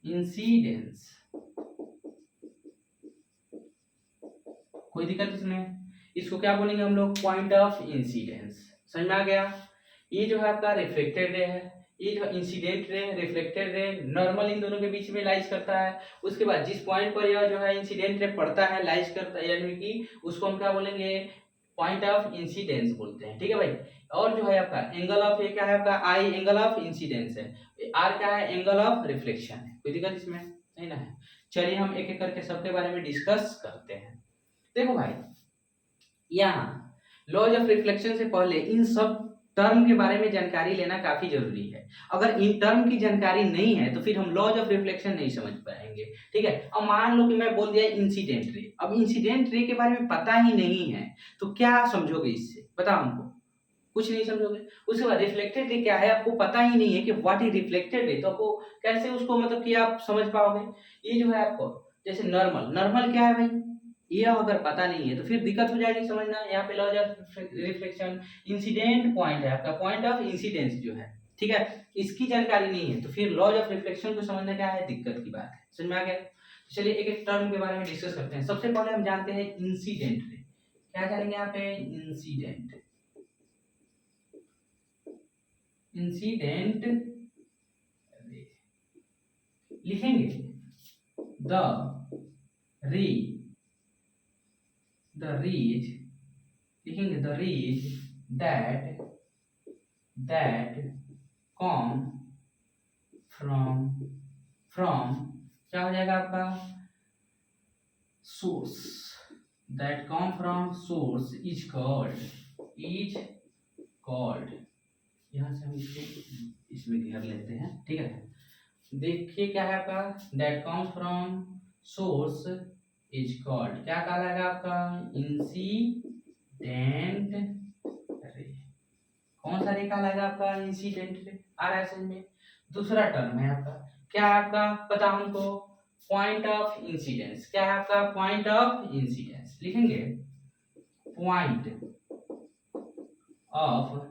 incidence, कोई दिक्कत इसमें, इसको क्या बोलेंगे हम लोग, पॉइंट ऑफ इंसिडेंस, समझ में आ गया। ये जो है आपका रिफ्लेक्टेड रे है, ये जो incident ray, reflected ray, normal इन दोनों के बीच में लाइज करता है। उसके बाद जिस पॉइंट पर यह जो है इंसिडेंट रे पड़ता है, लाइज करता है, यानी कि उसको हम क्या बोलेंगे, पॉइंट ऑफ इंसिडेंस बोलते हैं, ठीक है भाई। और जो है आपका एंगल ऑफ, ये क्या है आपका आई, एंगल ऑफ इंसिडेंस है, आर क्या है, एंगल ऑफ रिफ्लेक्शन है, कोई दिक्कत इसमें नहीं ना है। चलिए हम एक एक करके सबके बारे में डिस्कस करते हैं। देखो भाई, यहाँ लॉज ऑफ रिफ्लेक्शन से पहले इन सब टर्म के बारे में जानकारी लेना काफी जरूरी है। अगर इन टर्म की जानकारी नहीं है तो फिर हम लॉज ऑफ रिफ्लेक्शन नहीं समझ पाएंगे, ठीक है। अब मान लो कि मैं बोल दिया इंसिडेंट रे, अब इंसिडेंट रे के बारे में पता ही नहीं है तो क्या समझोगे इससे, बताओ हमको, कुछ नहीं समझोगे। उसके बाद रिफ्लेक्टेड रे क्या है, आपको पता ही नहीं है कि व्हाट इज रिफ्लेक्टेड रे, तो आपको कैसे उसको मतलब कि आप समझ पाओगे। ये जो है आपको जैसे नॉर्मल क्या है भाई, ये अगर पता नहीं है तो फिर दिक्कत हो जाएगी समझना। यहाँ पे laws of reflection, incident point है आपका, पॉइंट ऑफ इंसिडेंस जो है, ठीक है, इसकी जानकारी नहीं है तो फिर लॉज ऑफ रिफ्लेक्शन को समझना क्या है, दिक्कत की बात है, समझ में आ गया। तो चलिए एक एक टर्म के बारे में डिस्कस करते हैं। सबसे पहले हम जानते हैं इंसिडेंट रे, क्या करेंगे यहाँ पे, इंसिडेंट, इंसिडेंट रे लिखेंगे द री द रीज लिखेंगे द रीज दैट कॉम फ्रॉम क्या हो जाएगा आपका source that com from source is called यहाँ से हम इसमें घेर लेते हैं, ठीक है। देखिए क्या है आपका that comes from source is called, क्या कहलाएगा आपका इंसिडेंट रे। कौन सा रे कहलाएगा आपका इंसिडेंट रे, आ रहा है समझ में। दूसरा टर्म है आपका, क्या है आपका पता हमको, पॉइंट ऑफ इंसिडेंस। क्या है आपका पॉइंट ऑफ इंसिडेंस, लिखेंगे पॉइंट ऑफ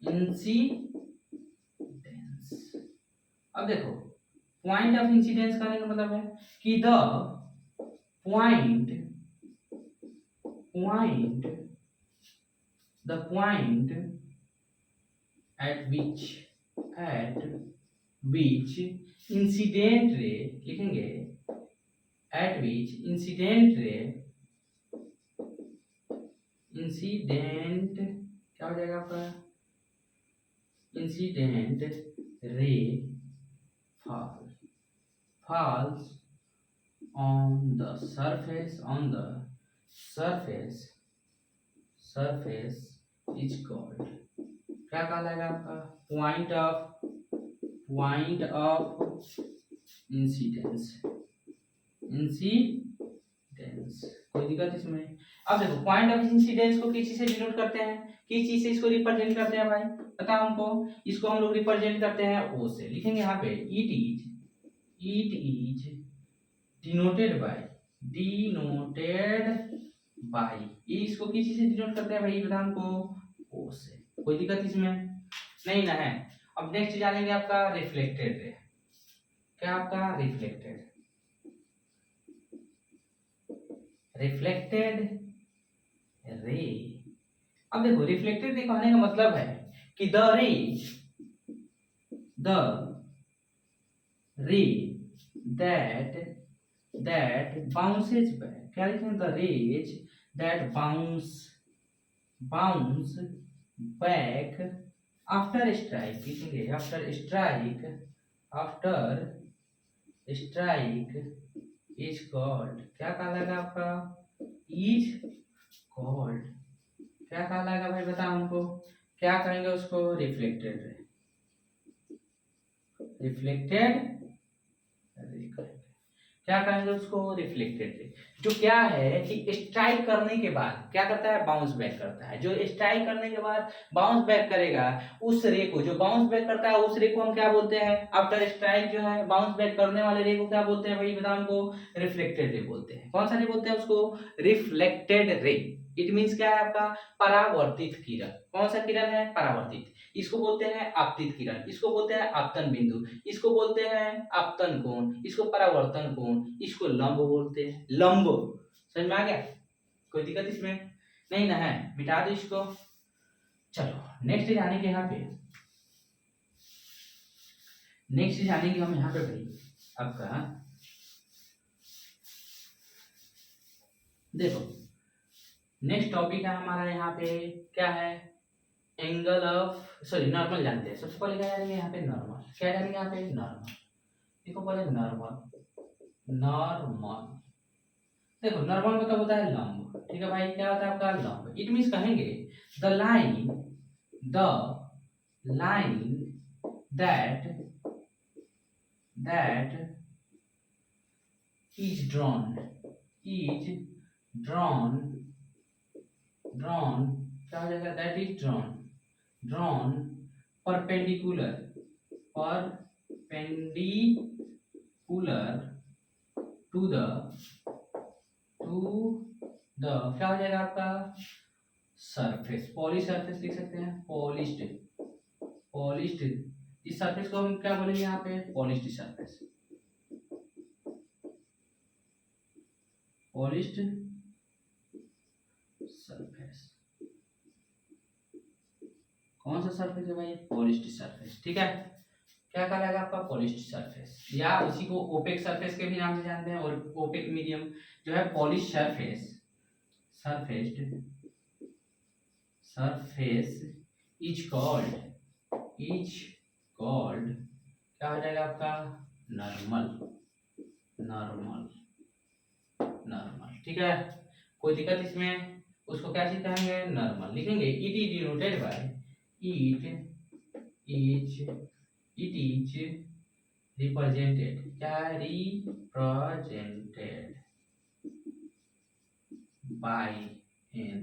इंसिडेंस। अब देखो पॉइंट ऑफ इंसिडेंस करने का मतलब है कि point the point eight which incident ray, लिखेंगे एट विच इंसिडेंट क्या हो जाएगा आपका incident ray falls on the surface is called, क्या कहलाएगा आपका पॉइंट ऑफ इंसिडेंस। कोई दिक्कत इसमें। अब देखो पॉइंट ऑफ इंसिडेंस को किस चीज से डिनोट करते हैं, किस चीज से इसको रिप्रेजेंट करते हैं भाई पता हमको। इसको हम लोग रिप्रेजेंट करते हैं ओ से, लिखेंगे यहाँ पे इट इज डिनोटेड बाय ये इसको किस चीज से डिनोट करते हैं भाई पता हमको ओ से। कोई दिक्कत इसमें नहीं ना है। अब नेक्स्ट जानेंगे आपका रिफ्लेक्टेड रे। क्या आपका रिफ्लेक्टेड रे। अब देखो रिफ्लेक्टेड रे कहने का मतलब है कि द रे दैट बाउंसेज बैक, क्या लिखेंगे the rays that bounce back after strike, लिखेंगे आफ्टर स्ट्राइक इज कॉल्ड, क्या कहलाएगा आपका इज कॉल्ड, क्या कहलाएगा भाई बता हमको, क्या कहेंगे उसको रिफ्लेक्टेड रे क्या कहेंगे उसको रिफ्लेक्टेड रे। जो क्या है कि स्ट्राइक करने के बाद क्या करता है बाउंस बैक करता है, जो स्ट्राइक करने के बाद बाउंस बैक करेगा उस रे को, जो बाउंस बैक करता है उस रे को हम क्या बोलते हैं, आफ्टर स्ट्राइक जो है बाउंस बैक करने वाले रे को क्या बोलते हैं भाई बता हमको रिफ्लेक्टेड रे बोलते हैं। कौन सा रे बोलते हैं उसको रिफ्लेक्टेड रे। इट मींस क्या है आपका परावर्तित किरण। कौन सा किरण है परावर्तित, इसको बोलते हैं आपतित किरण, इसको बोलते हैं आपतन बिंदु, इसको बोलते हैं आपतन कोण, इसको परावर्तन कोण, इसको लंब बोलते हैं लंब। समझ में आ गया, कोई दिक्कत इसमें नहीं ना है, मिटा दो इसको। चलो नेक्स्ट जानेंगे यहाँ पे, नेक्स्ट जानेंगे हम यहाँ पे भाई आपका देखो नेक्स्ट टॉपिक है हमारा यहाँ पे क्या है एंगल ऑफ सॉरी नॉर्मल जानते हैं। सबसे पहले क्या जानेंगे यहाँ पे नॉर्मल, क्या जानेंगे यहाँ पे नॉर्मल। देखो पहले नॉर्मल देखो नॉर्मल मतलब होता है लंब, ठीक है भाई क्या होता है आपका लंब। इट मींस कहेंगे the line that is drawn क्या हो जाएगा that is drawn perpendicular to the क्या हो जाएगा आपका सरफेस, पॉलिश सरफेस लिख सकते हैं, पॉलिश्ड इस सरफेस को हम क्या बोलेंगे यहाँ पे पॉलिश्ड सरफेस, कौन सा सरफेस है भाई? Polished surface. ठीक है, क्या कहलाएगा आपका? पॉलिश्ड सरफेस, या उसी को ओपेक सरफेस के भी नाम से जानते हैं। और ओपेक मीडियम जो है polish surface, surface is called क्या हो जाएगा आपका? नॉर्मल। ठीक है, कोई दिक्कत इसमें? उसको क्या चीज कहेंगे? नॉर्मल लिखेंगे। It is denoted by it is represented, क्या? Represented by N.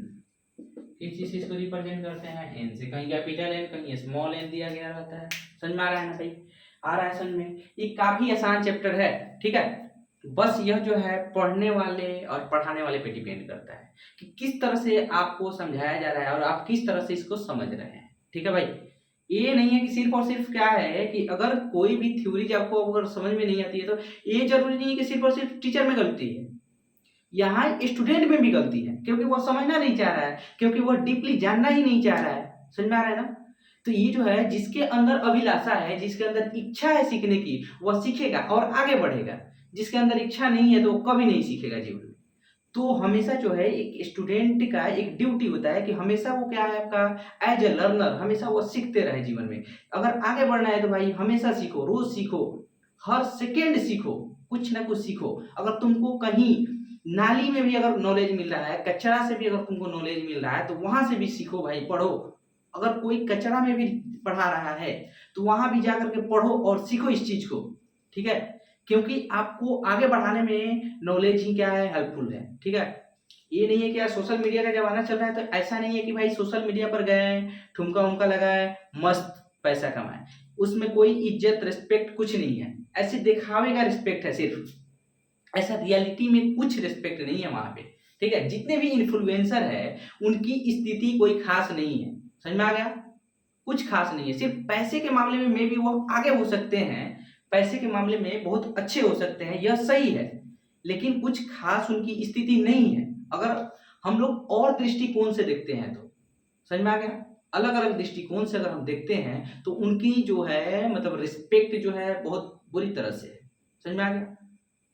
किस चीज से इसको रिप्रेजेंट करते हैं? एन से। कहीं कैपिटल एन, कहीं स्मॉल एन दिया गया रहता है। समझ में आ रहा है ना भाई? आ रहा है समझ में? ये काफी आसान चैप्टर है। ठीक है, बस यह जो है पढ़ने वाले और पढ़ाने वाले पे डिपेंड करता है कि किस तरह से आपको समझाया जा रहा है और आप किस तरह से इसको समझ रहे हैं। ठीक है भाई, ये नहीं है कि सिर्फ और सिर्फ क्या है कि अगर कोई भी थ्योरी आपको अगर समझ में नहीं आती है तो ये जरूरी नहीं है कि सिर्फ और सिर्फ टीचर में गलती है। यहाँ स्टूडेंट में भी गलती है, क्योंकि वो समझना नहीं चाह रहा है, क्योंकि वो डीपली जानना ही नहीं चाह रहा है। समझ में आ रहा है ना? तो ये जो है, जिसके अंदर अभिलाषा है, जिसके अंदर इच्छा है सीखने की, वह सीखेगा और आगे बढ़ेगा। जिसके अंदर इच्छा नहीं है तो वो कभी नहीं सीखेगा जीवन में। तो हमेशा जो है एक स्टूडेंट का एक ड्यूटी होता है कि हमेशा वो क्या है आपका? एज ए लर्नर हमेशा वो सीखते रहे जीवन में। अगर आगे बढ़ना है तो भाई हमेशा सीखो, रोज सीखो, हर सेकेंड सीखो, कुछ ना कुछ सीखो। अगर तुमको कहीं नाली में भी अगर नॉलेज मिल रहा है, कचरा से भी अगर तुमको नॉलेज मिल रहा है, तो वहां से भी सीखो भाई, पढ़ो। अगर कोई कचरा में भी पढ़ा रहा है तो वहां भी जाकर के पढ़ो और सीखो इस चीज को। ठीक है, क्योंकि आपको आगे बढ़ाने में नॉलेज ही क्या है? हेल्पफुल है। ठीक है, ये नहीं है कि यार सोशल मीडिया का जमाना चल रहा है तो ऐसा नहीं है कि भाई सोशल मीडिया पर गए, ठुमका उमका लगाए, मस्त पैसा कमाए। उसमें कोई इज्जत रिस्पेक्ट कुछ नहीं है, ऐसे दिखावे का रिस्पेक्ट है सिर्फ। ऐसा रियलिटी में कुछ रिस्पेक्ट नहीं है वहां पे। ठीक है, जितने भी इन्फ्लुएंसर है उनकी स्थिति कोई खास नहीं है। समझ में आ गया? कुछ खास नहीं है, सिर्फ पैसे के मामले में मे भी वो आगे हो सकते हैं, पैसे के मामले में बहुत अच्छे हो सकते हैं, यह सही है, लेकिन कुछ खास उनकी स्थिति नहीं है। अगर हम लोग और दृष्टिकोण से देखते हैं तो, समझ में आ गया? अलग अलग दृष्टिकोण से अगर हम देखते हैं तो उनकी जो है मतलब रिस्पेक्ट जो है बहुत बुरी तरह से है। समझ में आ गया?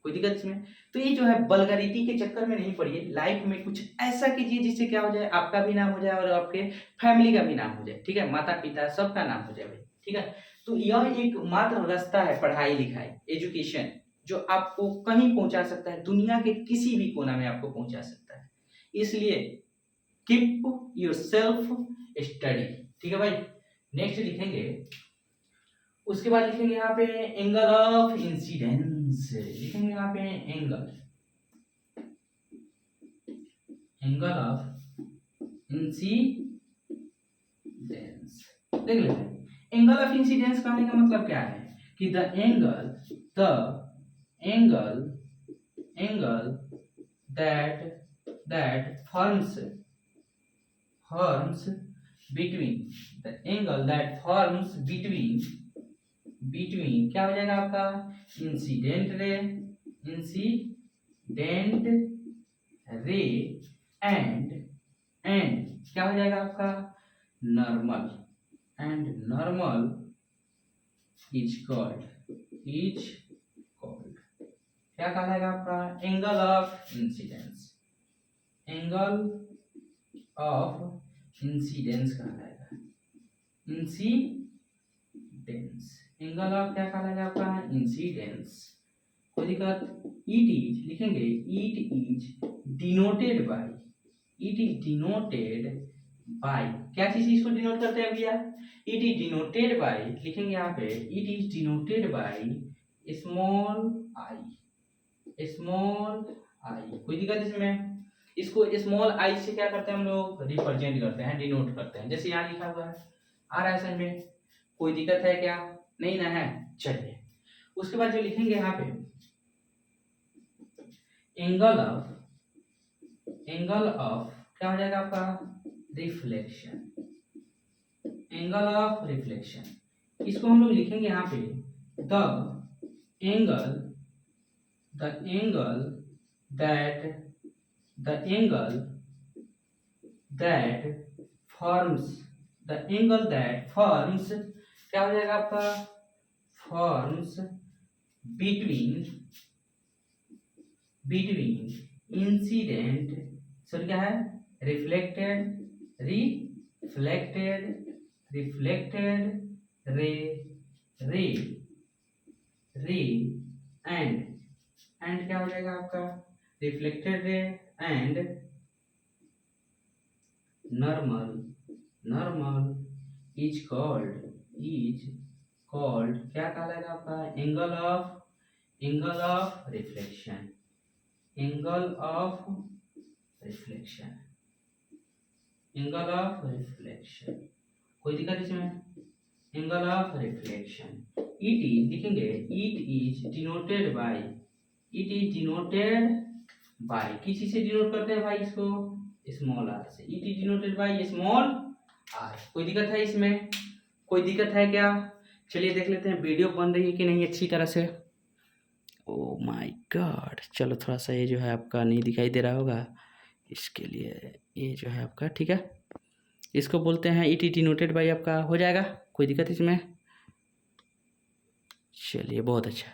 कोई दिक्कत इसमें? तो ये जो है बल्गैरिटी के चक्कर में नहीं पड़िए, लाइफ में कुछ ऐसा कीजिए जिससे क्या हो जाए? आपका भी नाम हो जाए और आपके फैमिली का भी नाम हो जाए। ठीक है, माता पिता सबका नाम हो जाए भाई। ठीक है, तो यह एक मात्र रास्ता है पढ़ाई लिखाई, एजुकेशन, जो आपको कहीं पहुंचा सकता है, दुनिया के किसी भी कोना में आपको पहुंचा सकता है। इसलिए कीप योर सेल्फ स्टडी। ठीक है भाई, नेक्स्ट लिखेंगे, उसके बाद लिखेंगे यहाँ पे एंगल ऑफ इंसिडेंस। लिखेंगे यहाँ पे एंगल ऑफ इंसिडेंस। देख लेते हैं एंगल ऑफ इंसिडेंस कहने का मतलब क्या है कि the angle that forms between क्या हो जाएगा आपका? इंसिडेंट रे एंड क्या हो जाएगा आपका? Normal. And normal is called क्या कहलाएगा आपका? एंगल ऑफ इंसिडेंस कहलाएगा। एंगल ऑफ क्या कहलाएगा आपका? इंसिडेंस। कोई दिक्कत? इट इज लिखेंगे, इट इज डिनोटेड बाय क्या चीज इसको डिनोट करते हैं भैया? इट इज डिनोटेड बाय, लिखेंगे यहाँ पे it is denoted by small I. कोई दिक्कत इसमें? इसको स्मॉल आई से क्या करते हैं हम लोग? रिप्रेजेंट करते हैं, डिनोट करते हैं, जैसे यहाँ लिखा हुआ है। आ रहा है समझ में? कोई दिक्कत है क्या? नहीं ना है? चलिए, उसके बाद जो लिखेंगे यहाँ पे एंगल ऑफ क्या हो जाएगा आपका? रिफ्लेक्शन। एंगल ऑफ रिफ्लेक्शन, इसको हम लोग लिखेंगे यहाँ पे the angle that forms the angle that forms, क्या हो जाएगा आपका, फॉर्म्स बिटवीन इंसिडेंट, सर क्या है, रिफ्लेक्टेड रे रे रे एंड क्या हो जाएगा आपका, reflected ray and normal is called क्या कहलाएगा आपका, angle of reflection, angle of reflection, angle of reflection, कोई दिक्कत इसमें, angle of reflection, it is लिखेंगे, इट इज डिनोटेड बाय किसी से डिनोट करते हैं भाई इसको, स्मॉल आर से, it is denoted by small R. कोई दिक्कत है इसमें, कोई दिक्कत है क्या, चलिए देख लेते हैं वीडियो बन रही है कि नहीं अच्छी तरह से। ओ माय गॉड, चलो थोड़ा सा ये जो है आपका नहीं दिखाई दे रहा होगा, इसके लिए ये जो है आपका, ठीक है, इसको बोलते हैं इट इज डिनोटेड बाय, आपका हो जाएगा, कोई दिक्कत इसमें। चलिए बहुत अच्छा।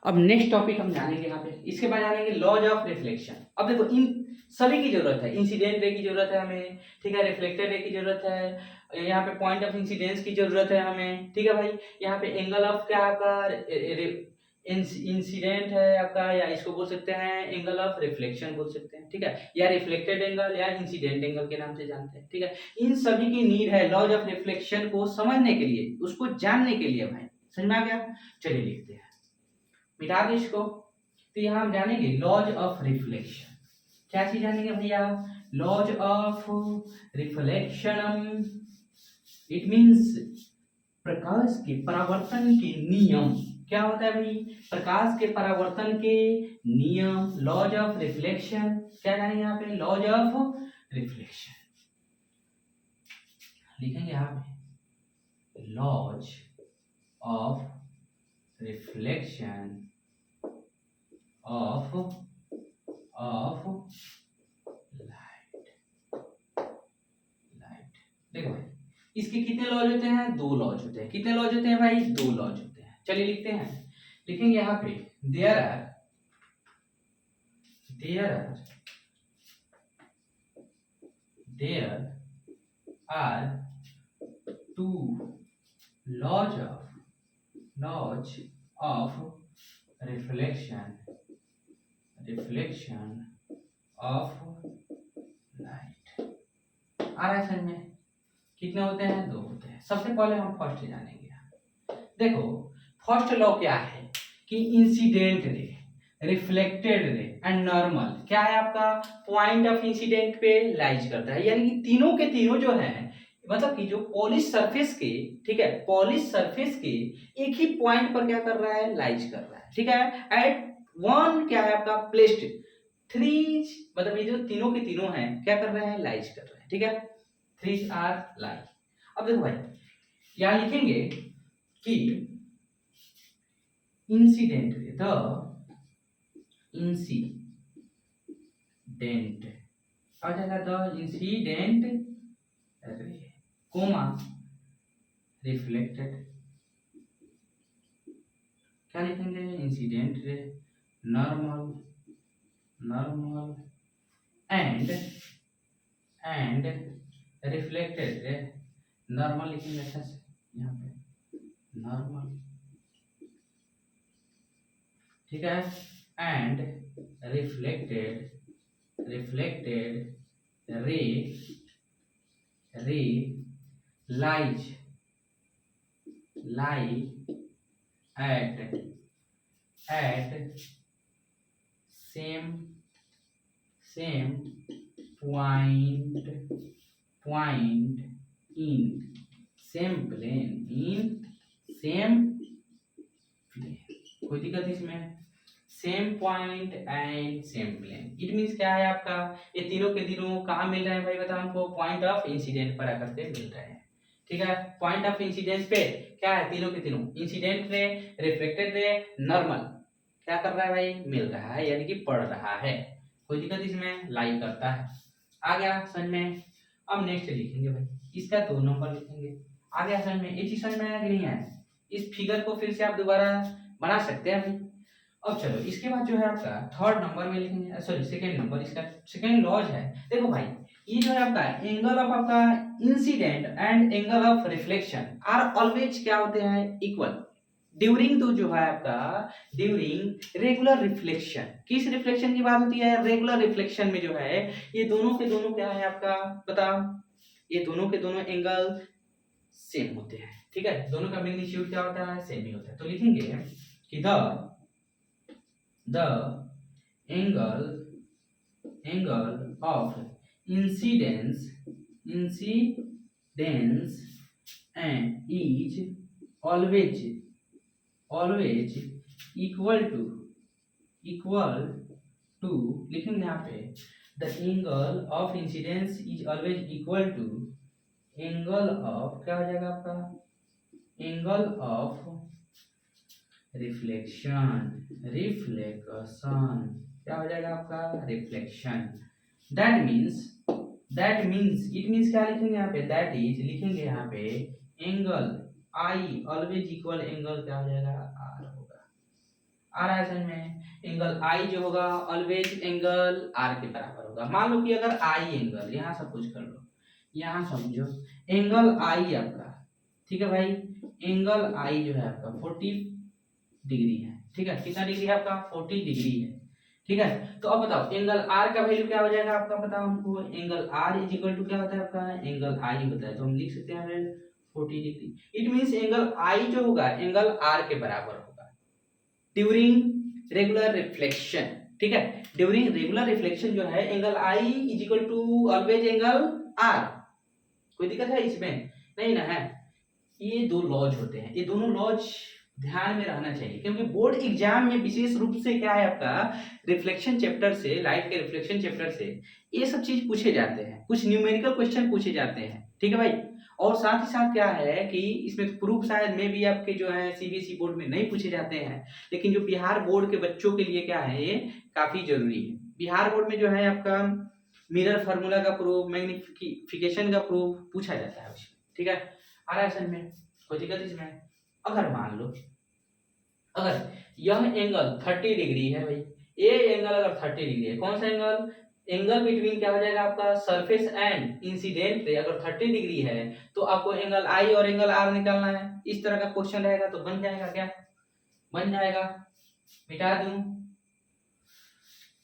अब नेक्स्ट टॉपिक हम जानेंगे यहाँ पे, इसके बाद जानेंगे लॉज ऑफ रिफ्लेक्शन। अब देखो इन सभी की जरूरत है, इंसिडेंट रे की जरूरत है हमें, ठीक है, रिफ्लेक्टेड रे की जरूरत है, यहाँ पे पॉइंट ऑफ इंसिडेंस की जरूरत है हमें, ठीक है भाई, यहाँ पे एंगल ऑफ क्या आपका इंसिडेंट है आपका, या इसको बोल सकते हैं एंगल ऑफ रिफ्लेक्शन बोल सकते हैं, ठीक है, या रिफ्लेक्टेड एंगल या इंसिडेंट एंगल के नाम से जानते हैं, ठीक है। इन सभी की नीड है लॉज ऑफ रिफ्लेक्शन को समझने के लिए, उसको जानने के लिए भाई, समझ में आ गया। चलिए लिखते हैं, मिटा दो इसको। तो यहाँ हम जानेंगे लॉज ऑफ रिफ्लेक्शन, क्या चीज जानेंगे भैया, laws of reflection, it means प्रकाश के परावर्तन के नियम, क्या होता है भाई, प्रकाश के परावर्तन के नियम, लॉज ऑफ रिफ्लेक्शन, क्या जानेंगे यहाँ पे, लॉज ऑफ रिफ्लेक्शन लिखेंगे यहाँ पे, laws of reflection of light. देखो भाई इसके कितने लॉज होते हैं, दो लॉज होते हैं, कितने लॉज होते हैं भाई, दो लॉज होते हैं। चलिए लिखते हैं, लिखेंगे यहाँ पे, there are two laws of reflection of light. आ रहा है समझ में, कितने होते हैं, दो होते हैं। सबसे पहले हम फर्स्ट जानेंगे। देखो फर्स्ट लॉ क्या है कि incident ray, reflected ray and normal क्या है आपका, पॉइंट ऑफ इंसिडेंट पे लाइज करता है, यानी कि तीनों के तीनों जो है, मतलब कि जो पॉलिश सरफेस के, ठीक है, पॉलिश सरफेस के एक ही पॉइंट पर क्या कर रहा है, लाइज कर रहा है, ठीक है, एट वन क्या है आपका प्लेस्ड थ्री, मतलब ये जो तीनों के तीनों हैं क्या कर रहे हैं, लाइज कर रहे हैं, ठीक है, थ्री आर लाइज। अब देखो भाई यहां लिखेंगे कि इंसिडेंट रे, द इंसिडेंट आ जाएगा, the incident ray comma reflected, क्या लिखेंगे, incident ray normal and reflected ray, normal लिखेंगे अच्छा से यहाँ पे, नॉर्मल, ठीक है, and reflected ray lies at same point in same plane, कोई दिक्कत इसमें, same point and same plane, it means क्या है आपका, ये तीनों के तीनों कहाँ मिल रहे हैं भाई, बताओ हमको, पॉइंट ऑफ इंसिडेंट पर आकर के मिल रहे हैं, ठीक है, पॉइंट ऑफ इंसिडेंस पे क्या है, तीनों के तीनों incident ray, reflected ray, normal क्या कर रहा है भाई, मिल रहा है, यानी कि पड़ रहा है, कोई दिक्कत इसमें, लाइक करता है। आ गया समझ में। अब नेक्स्ट लिखेंगे भाई, इसका 2 नंबर लिखेंगे। आगे समझ में, ये चीज समझ में आया कि नहीं आया? इस फिगर को फिर से आप दोबारा बना सकते हैं भाई। अब चलो इसके बाद जो है आपका थर्ड नंबर में लिखेंगे, सॉरी सेकंड नंबर, इसका सेकंड लॉज है। देखो भाई, ये जो है आपका एंगल ऑफ आपका incident and angle of reflection are always क्या होते हैं? इक्वल ड्यूरिंग तो जो है आपका ड्यूरिंग रेगुलर रिफ्लेक्शन। किस रिफ्लेक्शन की बात होती है? रेगुलर रिफ्लेक्शन में जो है ये दोनों के दोनों क्या है आपका बताओ, ये दोनों के दोनों एंगल सेम होते हैं। ठीक है, दोनों का मैग्नीट्यूड क्या होता है? सेम ही होता है। तो लिखेंगे कि the angle of incidence and is always equal to लिखेंगे यहाँ पे the angle of incidence is always equal to angle of क्या हो जाएगा आपका? एंगल ऑफ रिफ्लेक्शन क्या हो जाएगा आपका? Reflection. That means it means क्या लिखेंगे यहाँ पे? दैट इज लिखेंगे यहाँ पे angle I always equal angle क्या हो जाएगा? आर होगा। आर है समझ में? एंगल आई जो होगा ऑलवेज एंगल आर के बराबर होगा। मान लो कि अगर आई एंगल, यहाँ सब कुछ कर लो, यहाँ समझो एंगल आई आपका, ठीक है भाई, एंगल आई जो है आपका 40 डिग्री है। ठीक है, कितना डिग्री है आपका? 40 डिग्री है। ठीक है, तो अब बताओ एंगल आर का वैल्यू क्या हो जाएगा आपका? बताओ हमको। Angle R is equal to क्या होता है आपका? एंगल आई होता है। तो हम लिख सकते हैं 40 डिग्री। इट मींस एंगल आई जो होगा एंगल आर के बराबर होगा ड्यूरिंग रेगुलर रिफ्लेक्शन। ठीक है, ड्यूरिंग रेगुलर रिफ्लेक्शन जो है angle I is equal to always angle R. कोई दिक्कत है इसमें? नहीं ना है। ये दो लॉज होते हैं, ये दोनों लॉज ध्यान में रहना चाहिए, क्योंकि बोर्ड एग्जाम में विशेष रूप से क्या है आपका रिफ्लेक्शन चैप्टर से, लाइट के रिफ्लेक्शन चैप्टर से ये सब चीज पूछे जाते हैं, कुछ न्यूमेरिकल क्वेश्चन पूछे जाते हैं। ठीक है भाई, और साथ ही साथ क्या है कि इसमें प्रूफ शायद में भी आपके जो है सीबीएसई बोर्ड में नहीं पूछे जाते हैं, लेकिन जो बिहार बोर्ड के बच्चों के लिए क्या है ये काफी जरूरी है। बिहार बोर्ड में जो है आपका मिरर फार्मूला का प्रूफ, मैग्निफिकेशन का प्रूफ पूछा जाता है उसमें। ठीक है, आ रहा है समझ में? कोई दिक्कत इसमें? अगर मान लो अगर यह एंगल 30 डिग्री है भाई, ये एंगल अगर 30 डिग्री है, कौन सा एंगल? एंगल बिटवीन क्या हो जाएगा आपका? सरफेस एंड इंसिडेंट रे अगर 30 डिग्री है तो आपको एंगल आई और एंगल आर निकालना है। इस तरह का क्वेश्चन रहेगा तो बन जाएगा क्या? बन जाएगा। मिटा दूं?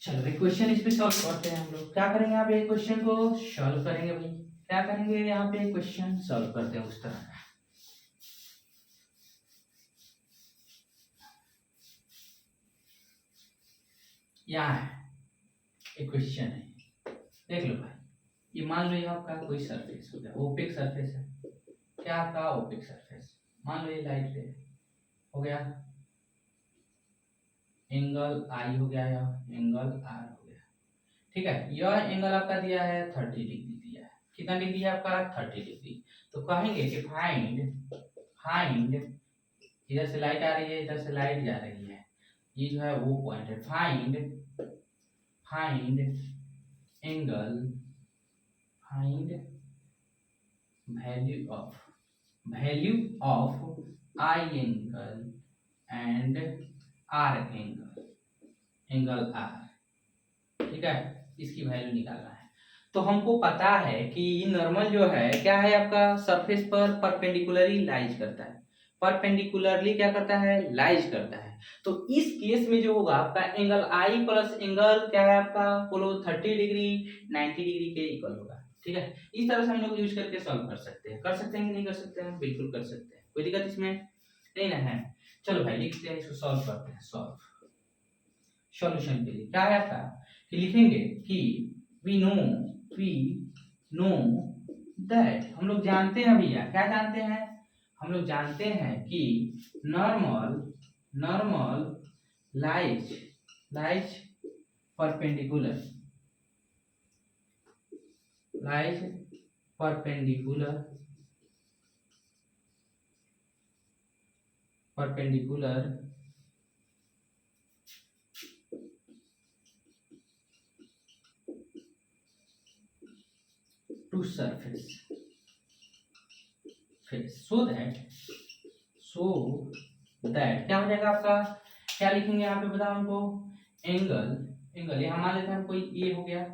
चलो क्वेश्चन इस पे सॉल्व करते हैं। हम लोग क्या करेंगे यहाँ पे? क्वेश्चन को सॉल्व करेंगे भाई। क्या करेंगे यहाँ पे? क्वेश्चन सॉल्व करते हैं उस तरह का। यहाँ है एक क्वेश्चन है, देख लो भाई। ये मान लो ये आपका कोई सरफेस हो गया, ओपेक सरफेस है। क्या आपका? Opaque surface. मान लो ये लाइट रे हो गया, एंगल आई हो गया या एंगल आर हो गया। ठीक है, यह एंगल आपका दिया है 30 डिग्री दिया है। कितना डिग्री है आपका? 30 डिग्री। तो कहेंगे कि फाइंड इधर से लाइट आ रही है, इधर से लाइट जा रही है, ये जो है वो पॉइंट है। Find angle, find value of I angle and R angle R. ठीक है, इसकी वैल्यू निकालना है। तो हमको पता है कि नॉर्मल जो है क्या है आपका सरफेस पर परपेंडिकुलरली लाइज करता है, परपेंडिकुलरली क्या करता है? लाइज करता है। तो इस केस में जो होगा आपका एंगल आई प्लस एंगल क्या है आपका? बोलो 30 डिग्री 90 डिग्री के इक्वल होगा। ठीक है, इस तरह से हम लोग यूज करके सॉल्व कर सकते हैं। कर सकते हैं कि नहीं कर सकते हैं? बिल्कुल कर सकते हैं, कोई दिक्कत इसमें नहीं ना है। चलो भाई लिखते हैं, इसको सॉल्व करते हैं। सॉल्यूशन के लिए क्या है आपका कि लिखेंगे कि वी नो दैट, हम लोग जानते हैं भैया, क्या जानते हैं? हम लोग जानते हैं कि normal lies perpendicular to to surface face so that क्या हो जाएगा आपका, क्या लिखेंगे यहाँ पे बताओ हमको, एंगल यहाँ मान लेते हैं कोई ए हो गया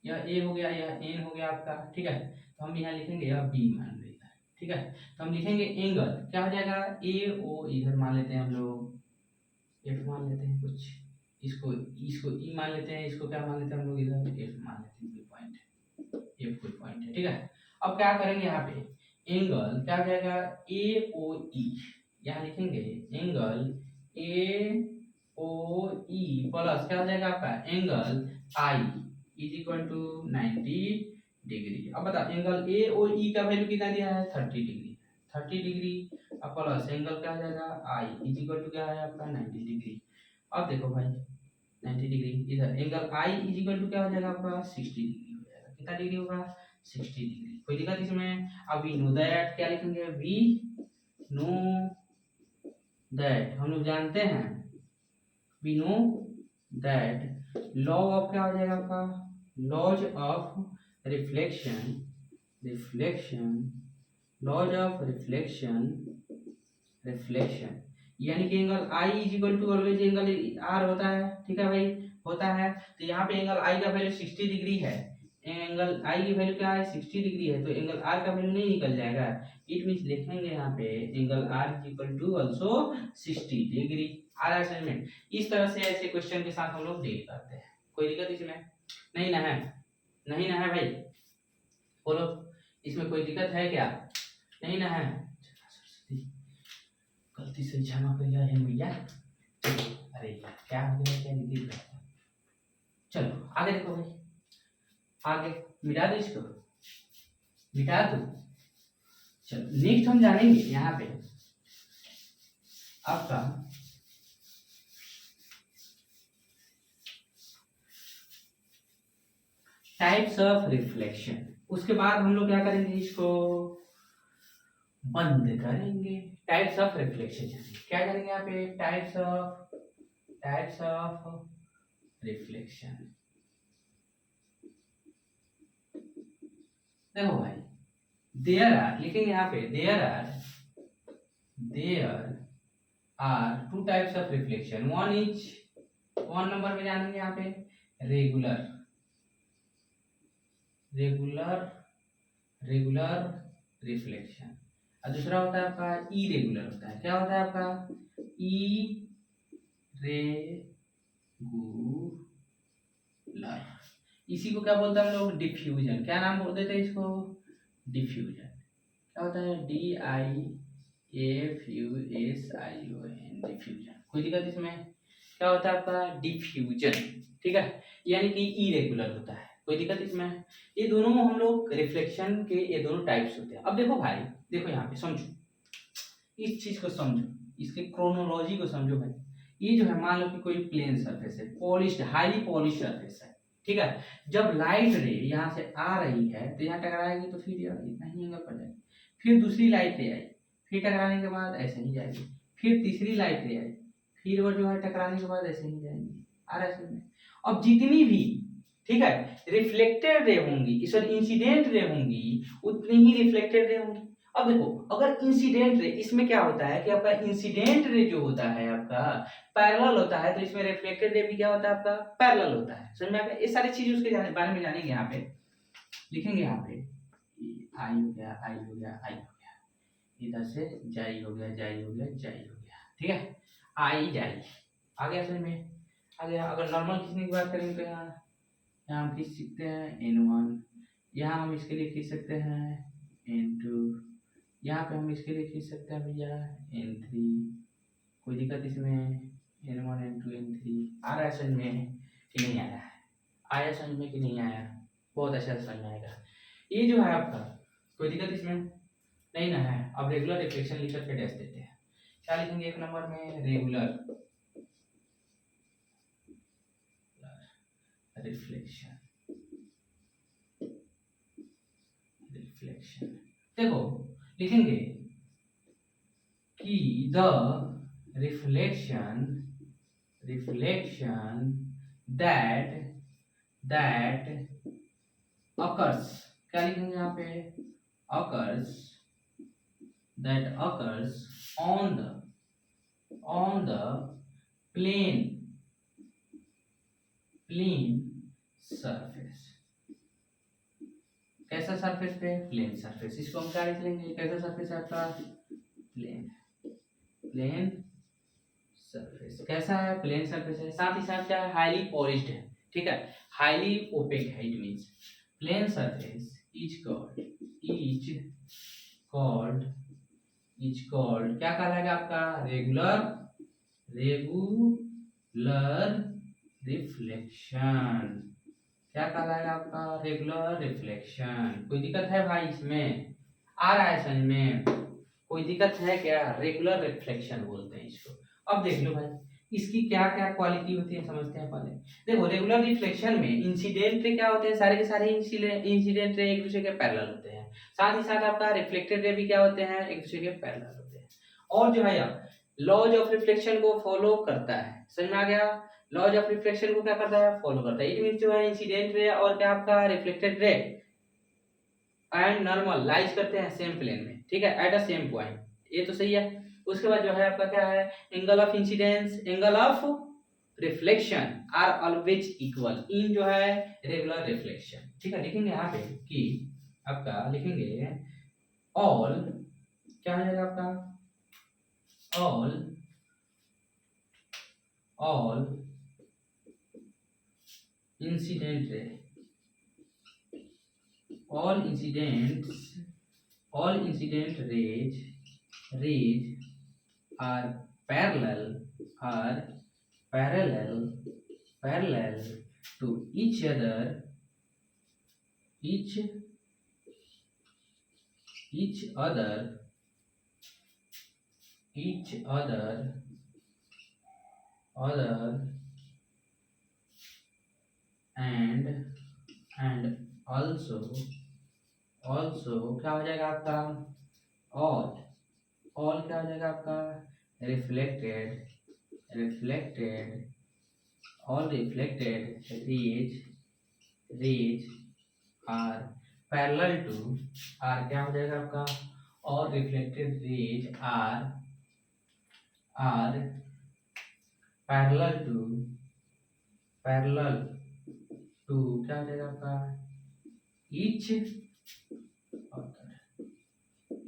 या ए हो गया या एन हो गया आपका, ठीक है। तो हम यहाँ लिखेंगे या बी मान लेते हैं, ठीक है। तो हम लिखेंगे एंगल क्या हो जाएगा, ए ओ, इधर मान लेते हैं हम लोग एफ मान लेते हैं कुछ, इसको इसको ई मान लेते हैं, इसको क्या मान लेते हैं हम लोग इधर एफ मान लेते हैं, कोई पॉइंट है, एफ कोई पॉइंट है, ठीक है। अब क्या करेंगे यहाँ पे, एंगल क्या हो जाएगा, ए ओ ई, यहाँ लिखेंगे angle A O E plus क्या हो जाएगा आपका angle I is equal to 90 degree. अब बताओ एंगल ए ओ ई का वैल्यू कितना दिया है, 30 डिग्री अब प्लस एंगल क्या हो जाएगा आई इज इक्वल टू क्या है आपका 90 डिग्री। अब देखो भाई 90 डिग्री, इधर angle I is equal to क्या हो जाएगा आपका 60 डिग्री हो जाएगा, कितना डिग्री होगा 60 डिग्री, कोई दिक्कत इसमें। अब वी नो दैट क्या लिखेंगे, वी नो दैट हम लोग जानते हैं, we know that law of क्या हो जाएगा आपका, laws of reflection laws of reflection यानी कि angle I is equal to always angle R होता है, ठीक है भाई होता है। तो यहाँ पे एंगल आई का वैल्यू 60 डिग्री है, एंगल आई की वैल्यू क्या है 60 डिग्री है, तो एंगल आर का वैल्यू नहीं निकल जाएगा, इट मींस लिखेंगे यहाँ पे angle R is equal to also 60 degree. Our assignment इस तरह से ऐसे क्वेश्चन के साथ हम लोग डील करते हैं, कोई दिक्कत इसमें नहीं ना है, नहीं ना है भाई, बोलो इसमें कोई दिक्कत है क्या, नहीं ना है, गलती से क्षमा करिए है भैया, अरे यार क्या हो गया, क्या निकल गया, चलो आगे देखो भाई, आगे मिटा दो इसको, मिटा दो। चलो नेक्स्ट हम जानेंगे यहाँ पे आपका टाइप्स ऑफ रिफ्लेक्शन, उसके बाद हम लोग क्या करेंगे, इसको बंद करेंगे। टाइप्स ऑफ रिफ्लेक्शन क्या करेंगे यहाँ पे, टाइप्स ऑफ रिफ्लेक्शन। देखो भाई देयर आर लिखेंगे यहाँ पे, there are two types of reflection, one number में जानेंगे यहाँ पे रेगुलर रिफ्लेक्शन, और दूसरा होता है आपका इरेगुलर होता है, क्या होता है आपका इरेगुलर, इसी को क्या बोलते हैं हम लोग डिफ्यूजन, क्या नाम बोल देते हैं इसको, डिफ्यूजन, क्या होता है DIAFUSION डिफ्यूजन, कोई दिक्कत इसमें, क्या होता है आपका डिफ्यूजन, ठीक है, यानी कि इरेगुलर होता है, कोई दिक्कत इसमें। ये दोनों हम लोग रिफ्लेक्शन के ये दोनों टाइप्स होते हैं। अब देखो भाई, देखो यहाँ पे समझो, इस चीज को समझो, इसके क्रोनोलॉजी को समझो भाई। ये जो है मान लो कि कोई प्लेन सरफेस है, पॉलिश्ड हाईली पॉलिश्ड सरफेस है, ठीक है। जब लाइट रे यहाँ से आ रही है तो यहाँ टकराएगी तो फिर यार इतना ही एंगल पड़ जाएगी, फिर दूसरी लाइट रे आई, फिर टकराने के बाद ऐसे ही जाएगी, फिर तीसरी लाइट रे आई, फिर वो जो है टकराने के बाद ऐसे ही जाएंगी, आ रहा है। अब जितनी भी ठीक है रिफ्लेक्टेड रे होंगी, सॉरी इंसिडेंट रे होंगी, उतनी ही रिफ्लेक्टेड रे होंगी। अब देखो अगर इंसिडेंट रे, इसमें क्या होता है कि आपका इंसिडेंट रे जो होता है आपका पैरेलल होता है, तो इसमें रिफ्लेक्टेड रे भी क्या होता है आपका पैरेलल होता है, समझ में आ गया। ये सारी चीजें उसके बारे में जानेंगे, यहाँ पे लिखेंगे, यहाँ पे आई हो गया, आई हो गया, आई हो गया, इधर से जाई हो गया, जाई हो गया, जाई हो गया, ठीक है, आई जाई आ गया समझ में आ गया। अगर नॉर्मल खींचने की बात करें तो यहाँ हम खींच सकते हैं N1, यहाँ हम इसके लिए खींच सकते हैं N2, यहाँ पे हम इसके लिए खींच सकते हैं भैया N3, कोई दिक्कत इसमें N1 N2 N3। आ रहा है समझ में कि नहीं आया है, आया समझ में कि नहीं आया, बहुत अच्छा समझ में आएगा। ये जो है आपका कोई दिक्कत इसमें नहीं ना है। अब रेगुलर रिफ्लेक्शन लिख करके डैश देते हैं, क्या लिखेंगे एक नंबर में रेगुलर रिफ्लेक्शन, देखो लिखेंगे कि द रिफ्लेक्शन दैट अकर्स, क्या लिखेंगे यहाँ पे, occurs, that occurs on the plane surface। कैसा सरफेस पे, प्लेन सरफेस। इसको हम क्या लिख लेंगे, कैसा सरफेस है आपका, प्लेन सरफेस। कैसा है, प्लेन सरफेस है। साथ ही साथ क्या है, हाईली पॉलिश्ड है, ठीक है, हाईली ओपेक है। It means plane surface is called क्या कहलाएगा आपका, रेगुलर रिफ्लेक्शन। क्या कहलाएगा आपका, रेगुलर रिफ्लेक्शन। कोई दिक्कत है भाई इसमें, आ रहा है समझ में, कोई दिक्कत है क्या, रेगुलर रिफ्लेक्शन बोलते हैं इसको। अब देख लो भाई इसकी क्या क्या क्वालिटी होती है, समझते हैं पहले। देखो रेगुलर रिफ्लेक्शन में इंसिडेंट रे क्या होते हैं, सारे के सारे इंसिडेंट रे एक दूसरे के पैरेलल होते हैं। साथ ही साथ आपका रिफ्लेक्टेड रे भी क्या होते हैं, एक दूसरे के पैरेलल होते हैं। और जो है लॉज ऑफ रिफ्लेक्शन को फॉलो करता है, समझ में आ गया। लॉज ऑफ रिफ्लेक्शन को क्या करता है, फॉलो करता है। इट मींस जो है इंसिडेंट रे और क्या आपका reflected ray and normal lies करते हैं सेम प्लेन में, ठीक है, एट अ सेम पॉइंट। ये तो सही है। उसके बाद जो है आपका क्या है, angle of incidence, angle of reflection are always equal in जो है रेगुलर रिफ्लेक्शन, ठीक है। लिखेंगे यहाँ पे कि आपका लिखेंगे ऑल, क्या हो जाएगा आपका, all incident ray, all incident rays are parallel to each other and also क्या हो जाएगा आपका, all क्या हो जाएगा आपका, reflected all reflected rays are parallel to, r क्या हो जाएगा आपका, all reflected rays are parallel to क्या हो जाएगा आपका,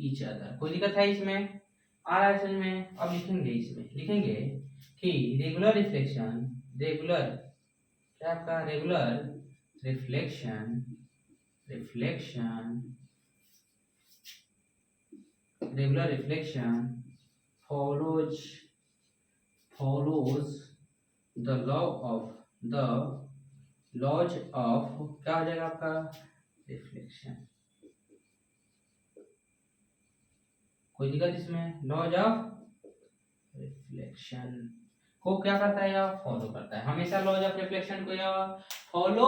each other। कोई दिक्कत है इसमें, आ रहा है समझ में। अब लिखेंगे इसमें, लिखेंगे कि रेगुलर रिफ्लेक्शन, क्या आपका, regular reflection follows the laws of क्या हो जाएगा आपका, रिफ्लेक्शन। कोई दिक्कत इसमें, लॉज ऑफ रिफ्लेक्शन को क्या करता है, या फॉलो करता है। हमेशा लॉज ऑफ रिफ्लेक्शन को या फॉलो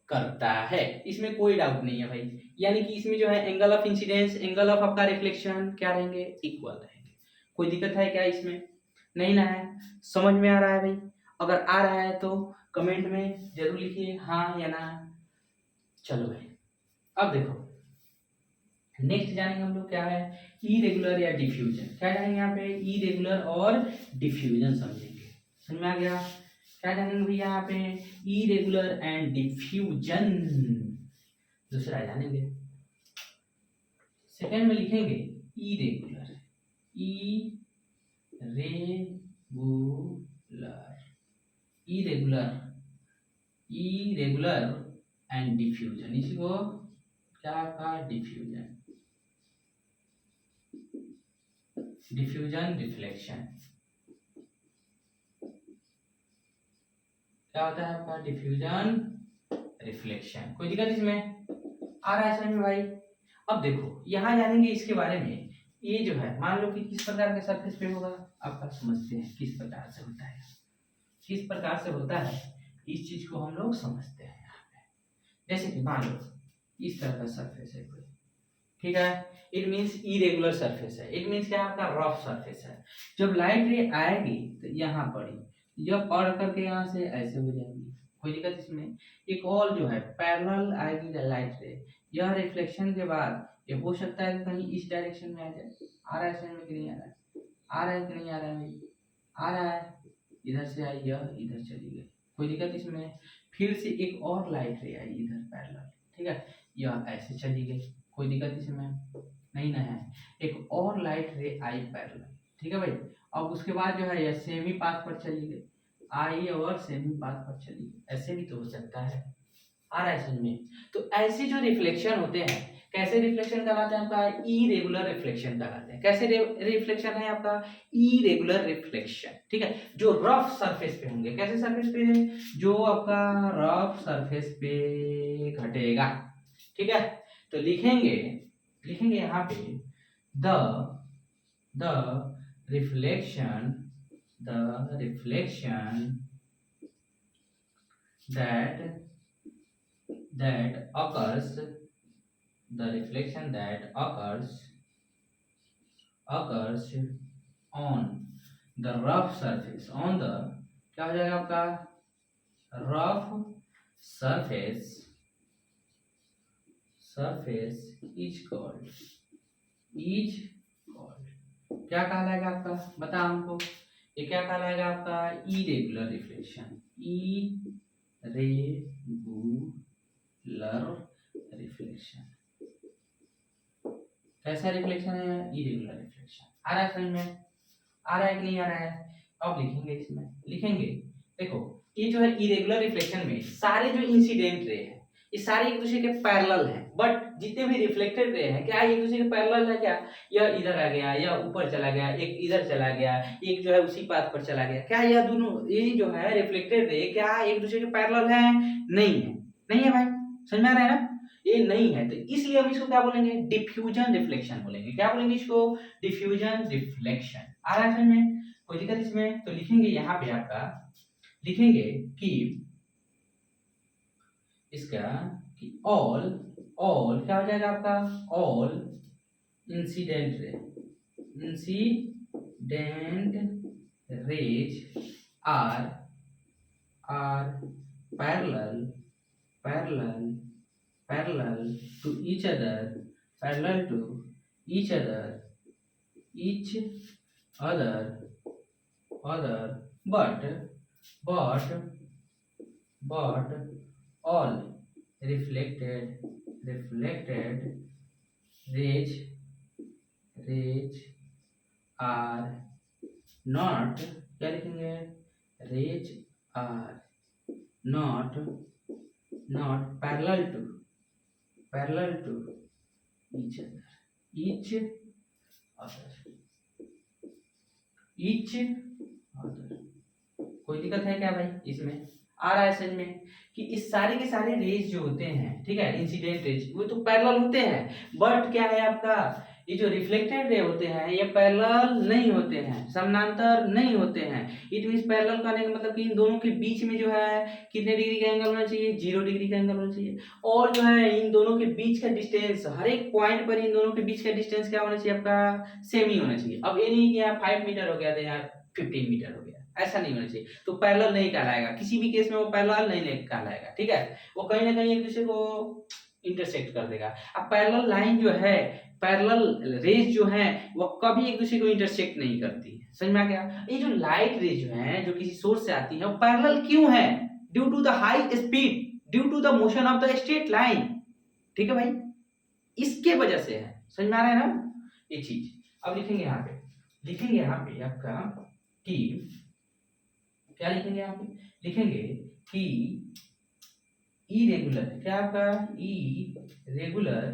करता है, इसमें कोई डाउट नहीं है भाई। यानी कि इसमें जो है angle of incidence, angle of आपका रिफ्लेक्शन क्या रहेंगे, इक्वल रहेंगे। कोई दिक्कत है क्या इसमें, नहीं ना है। समझ में आ रहा है भाई, अगर आ रहा है तो कमेंट में जरूर लिखिए हाँ या ना। चलो भाई अब देखो नेक्स्ट जानेंगे हम लोग क्या है, इरेगुलर या डिफ्यूजन। क्या जानेंगे यहाँ पे, इरेगुलर और डिफ्यूजन समझेंगे। समझ में आ गया, क्या जानेंगे भैया यहाँ पे, इरेगुलर एंड डिफ्यूजन। दूसरा जानेंगे, सेकंड में लिखेंगे इरेगुलर, इरेगुलर एंड डिफ्यूजन। इसी को क्या का, डिफ्यूजन रिफ्लेक्शन। क्या होता है आपका, डिफ्यूजन रिफ्लेक्शन। कोई दिक्कत इसमें, आ रहा है समझ में भाई। अब देखो यहाँ जानेंगे इसके बारे में। ये जो है मान लो कि किस प्रकार के सरफेस पे होगा, आपका समझते हैं किस प्रकार से होता है, किस प्रकार से होता है, इस चीज को हम लोग समझते हैं यहाँ पे। जैसे कि मान लो इस तरह का सरफेस है कोई, ठीक है, इट मींस इरेगुलर सरफेस है। इट मींस क्या, आपका रफ सरफेस है। जब लाइट रे आएगी तो यहाँ पड़ी, जब पढ़ करके यहाँ से ऐसे हो जाएगी, कोई दिक्कत इसमें। एक और जो है पैरेलल आएगी लाइट रे, यह रिफ्लेक्शन के बाद ये हो सकता है कि कहीं इस डायरेक्शन में आ जाए। आ रहा है समझ में कि नहीं आ रहा है? आ रहा है कि नहीं आ रहा है भाई? आ रहा है। इधर से आई, यह इधर चली गई, कोई दिक्कत इसमें? फिर से एक और लाइट रे आई इधर पैरेलल, ठीक है, यह ऐसे चली गई, कोई दिक्कत इसमें नहीं ना है? एक और लाइट रे आई पैरेलल, ठीक है भाई। अब उसके बाद जो है यह सेमी पाथ पर चली गई, आई और सेमी पाथ पर चली गई, ऐसे भी तो हो सकता है। आ रहा है समझ में? तो ऐसे जो रिफ्लेक्शन होते हैं, कैसे रिफ्लेक्शन कहलाते हैं आपका? इरेगुलर रिफ्लेक्शन कहलाते हैं। कैसे रिफ्लेक्शन है आपका? इरेगुलर रिफ्लेक्शन, ठीक है, जो रफ सरफेस पे होंगे। कैसे सरफेस पे? जो आपका रफ सरफेस पे घटेगा, ठीक है। तो लिखेंगे यहाँ पे the reflection that occurs on the rough surface, on the क्या हो जाएगा आपका? rough surface is called क्या कहलाएगा आपका? बता हमको, ये क्या कहलाएगा आपका? Irregular reflection. कैसा रिफ्लेक्शन है? Irregular reflection. आ रहा है समझ में? आ रहा है कि नहीं आ रहा है? अब लिखेंगे इसमें, देखो ये जो है इरेगुलर रिफ्लेक्शन में सारे जो इंसिडेंट रे हैं ये सारे एक दूसरे के पैरेलल हैं, बट जितने भी रिफ्लेक्टेड रे हैं क्या एक दूसरे के पैरेलल है क्या? यह इधर आ गया, यह ऊपर चला गया, एक इधर चला गया, एक जो है उसी पाथ पर चला गया, क्या यह दोनों ये जो है रिफ्लेक्टेड रे क्या एक दूसरे के पैरेलल है? नहीं है भाई, समझ में आ रहा है ना? ये नहीं है, तो इसलिए हम इसको क्या बोलेंगे? डिफ्यूजन रिफ्लेक्शन बोलेंगे। क्या बोलेंगे इसको? Diffusion reflection. आ रहा है समझ में? कोई दिक्कत इसमें? तो लिखेंगे यहाँ पे आपका, लिखेंगे कि इसका कि ऑल क्या हो जाएगा आपका? All incident rays are parallel to each other but all reflected rays are not, क्या लिखेंगे? rays are not parallel to each other। कोई दिक्कत है क्या भाई इसमें? आ रहा है समझ में कि इस सारे के सारे रेज जो होते हैं, ठीक है, इंसिडेंट रेज, वो तो पैरेलल होते हैं, बट क्या है आपका? ये जो रिफ्लेक्टेड रे होते हैं ये पैरेलल नहीं होते हैं, समानांतर नहीं होते हैं। इट मींस पैरेलल करने का मतलब कि इन दोनों के बीच में जो है कितने डिग्री का एंगल होना चाहिए? 0 डिग्री का एंगल होना चाहिए। और जो है इन दोनों के बीच का डिस्टेंस, हर एक पॉइंट पर इन दोनों के बीच का डिस्टेंस क्या होना चाहिए आपका? सेम ही होना चाहिए। अब ये नहीं कि यहाँ 5 मीटर हो गया तो यहाँ 15 मीटर हो गया, ऐसा नहीं होना चाहिए। तो पैरेलल नहीं कहलाएगा, किसी भी केस में वो पैरेलल नहीं कहलाएगा, ठीक है, वो कहीं ना कहीं एक दूसरे को इंटरसेक्ट कर देगा। अब पैरेलल लाइन जो है, पैरेलल रेज जो है वो कभी एक दूसरे को इंटरसेक्ट नहीं करती, समझ में आ गया? ये जो लाइट रेज जो है जो किसी सोर्स से आती है वो पैरेलल क्यों है? Due to the high speed, due to the motion of the straight line, ठीक है भाई, इसके वजह से है। समझ में आ रहा है ना ये चीज? अब लिखेंगे यहाँ पे आपका कि क्या लिखेंगे? यहाँ पे लिखेंगे कि इरेगुलर, क्या आपका? Irregular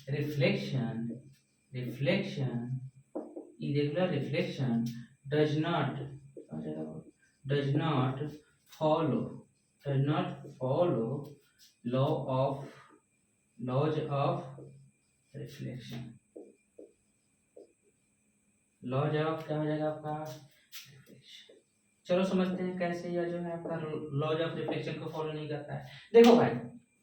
reflection does not follow laws of reflection. Laws of क्या हो जाएगा आपका? रिफ्लेक्शन। चलो समझते हैं कैसे यह जो है आपका लॉज ऑफ रिफ्लेक्शन को फॉलो नहीं करता है। देखो भाई,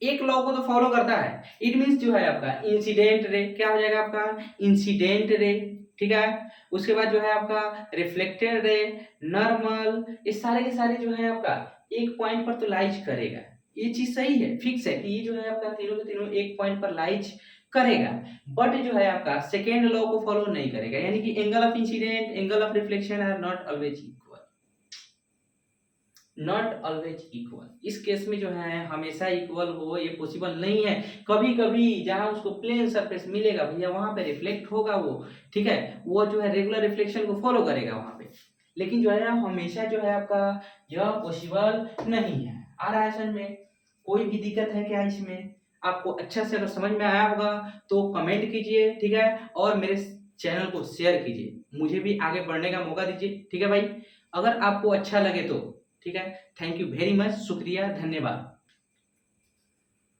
एक लॉ को तो फॉलो करता है, इट मींस जो है आपका इंसिडेंट रे, क्या हो जाएगा आपका? इंसिडेंट रे, ठीक है। उसके बाद जो है आपका रिफ्लेक्टेड रे, नॉर्मल, ये सारे के सारे जो है आपका एक पॉइंट पर तो लाइज करेगा, ये चीज सही है, फिक्स है कि ये जो है आपका तीनों के तीनों एक पॉइंट पर लाइज करेगा, बट जो है आपका सेकेंड लॉ को फॉलो नहीं करेगा, यानी कि angle of incident, angle of reflection are not always equal, not always equal. इस केस में जो है हमेशा इक्वल हो ये पॉसिबल नहीं है। कभी कभी जहां उसको प्लेन सरफेस मिलेगा भैया वहां पे रिफ्लेक्ट होगा वो, ठीक है, वो जो है रेगुलर रिफ्लेक्शन को फॉलो करेगा वहां पे, लेकिन जो है हमेशा जो है आपका यह पॉसिबल नहीं है। आ रहा है समझ में? कोई भी दिक्कत है क्या इसमें? आपको अच्छा से अगर समझ में आया होगा तो कमेंट कीजिए, ठीक है, और मेरे चैनल को शेयर कीजिए, मुझे भी आगे बढ़ने का मौका दीजिए, ठीक है भाई। अगर आपको अच्छा लगे तो ठीक है, थैंक यू वेरी मच, शुक्रिया, धन्यवाद।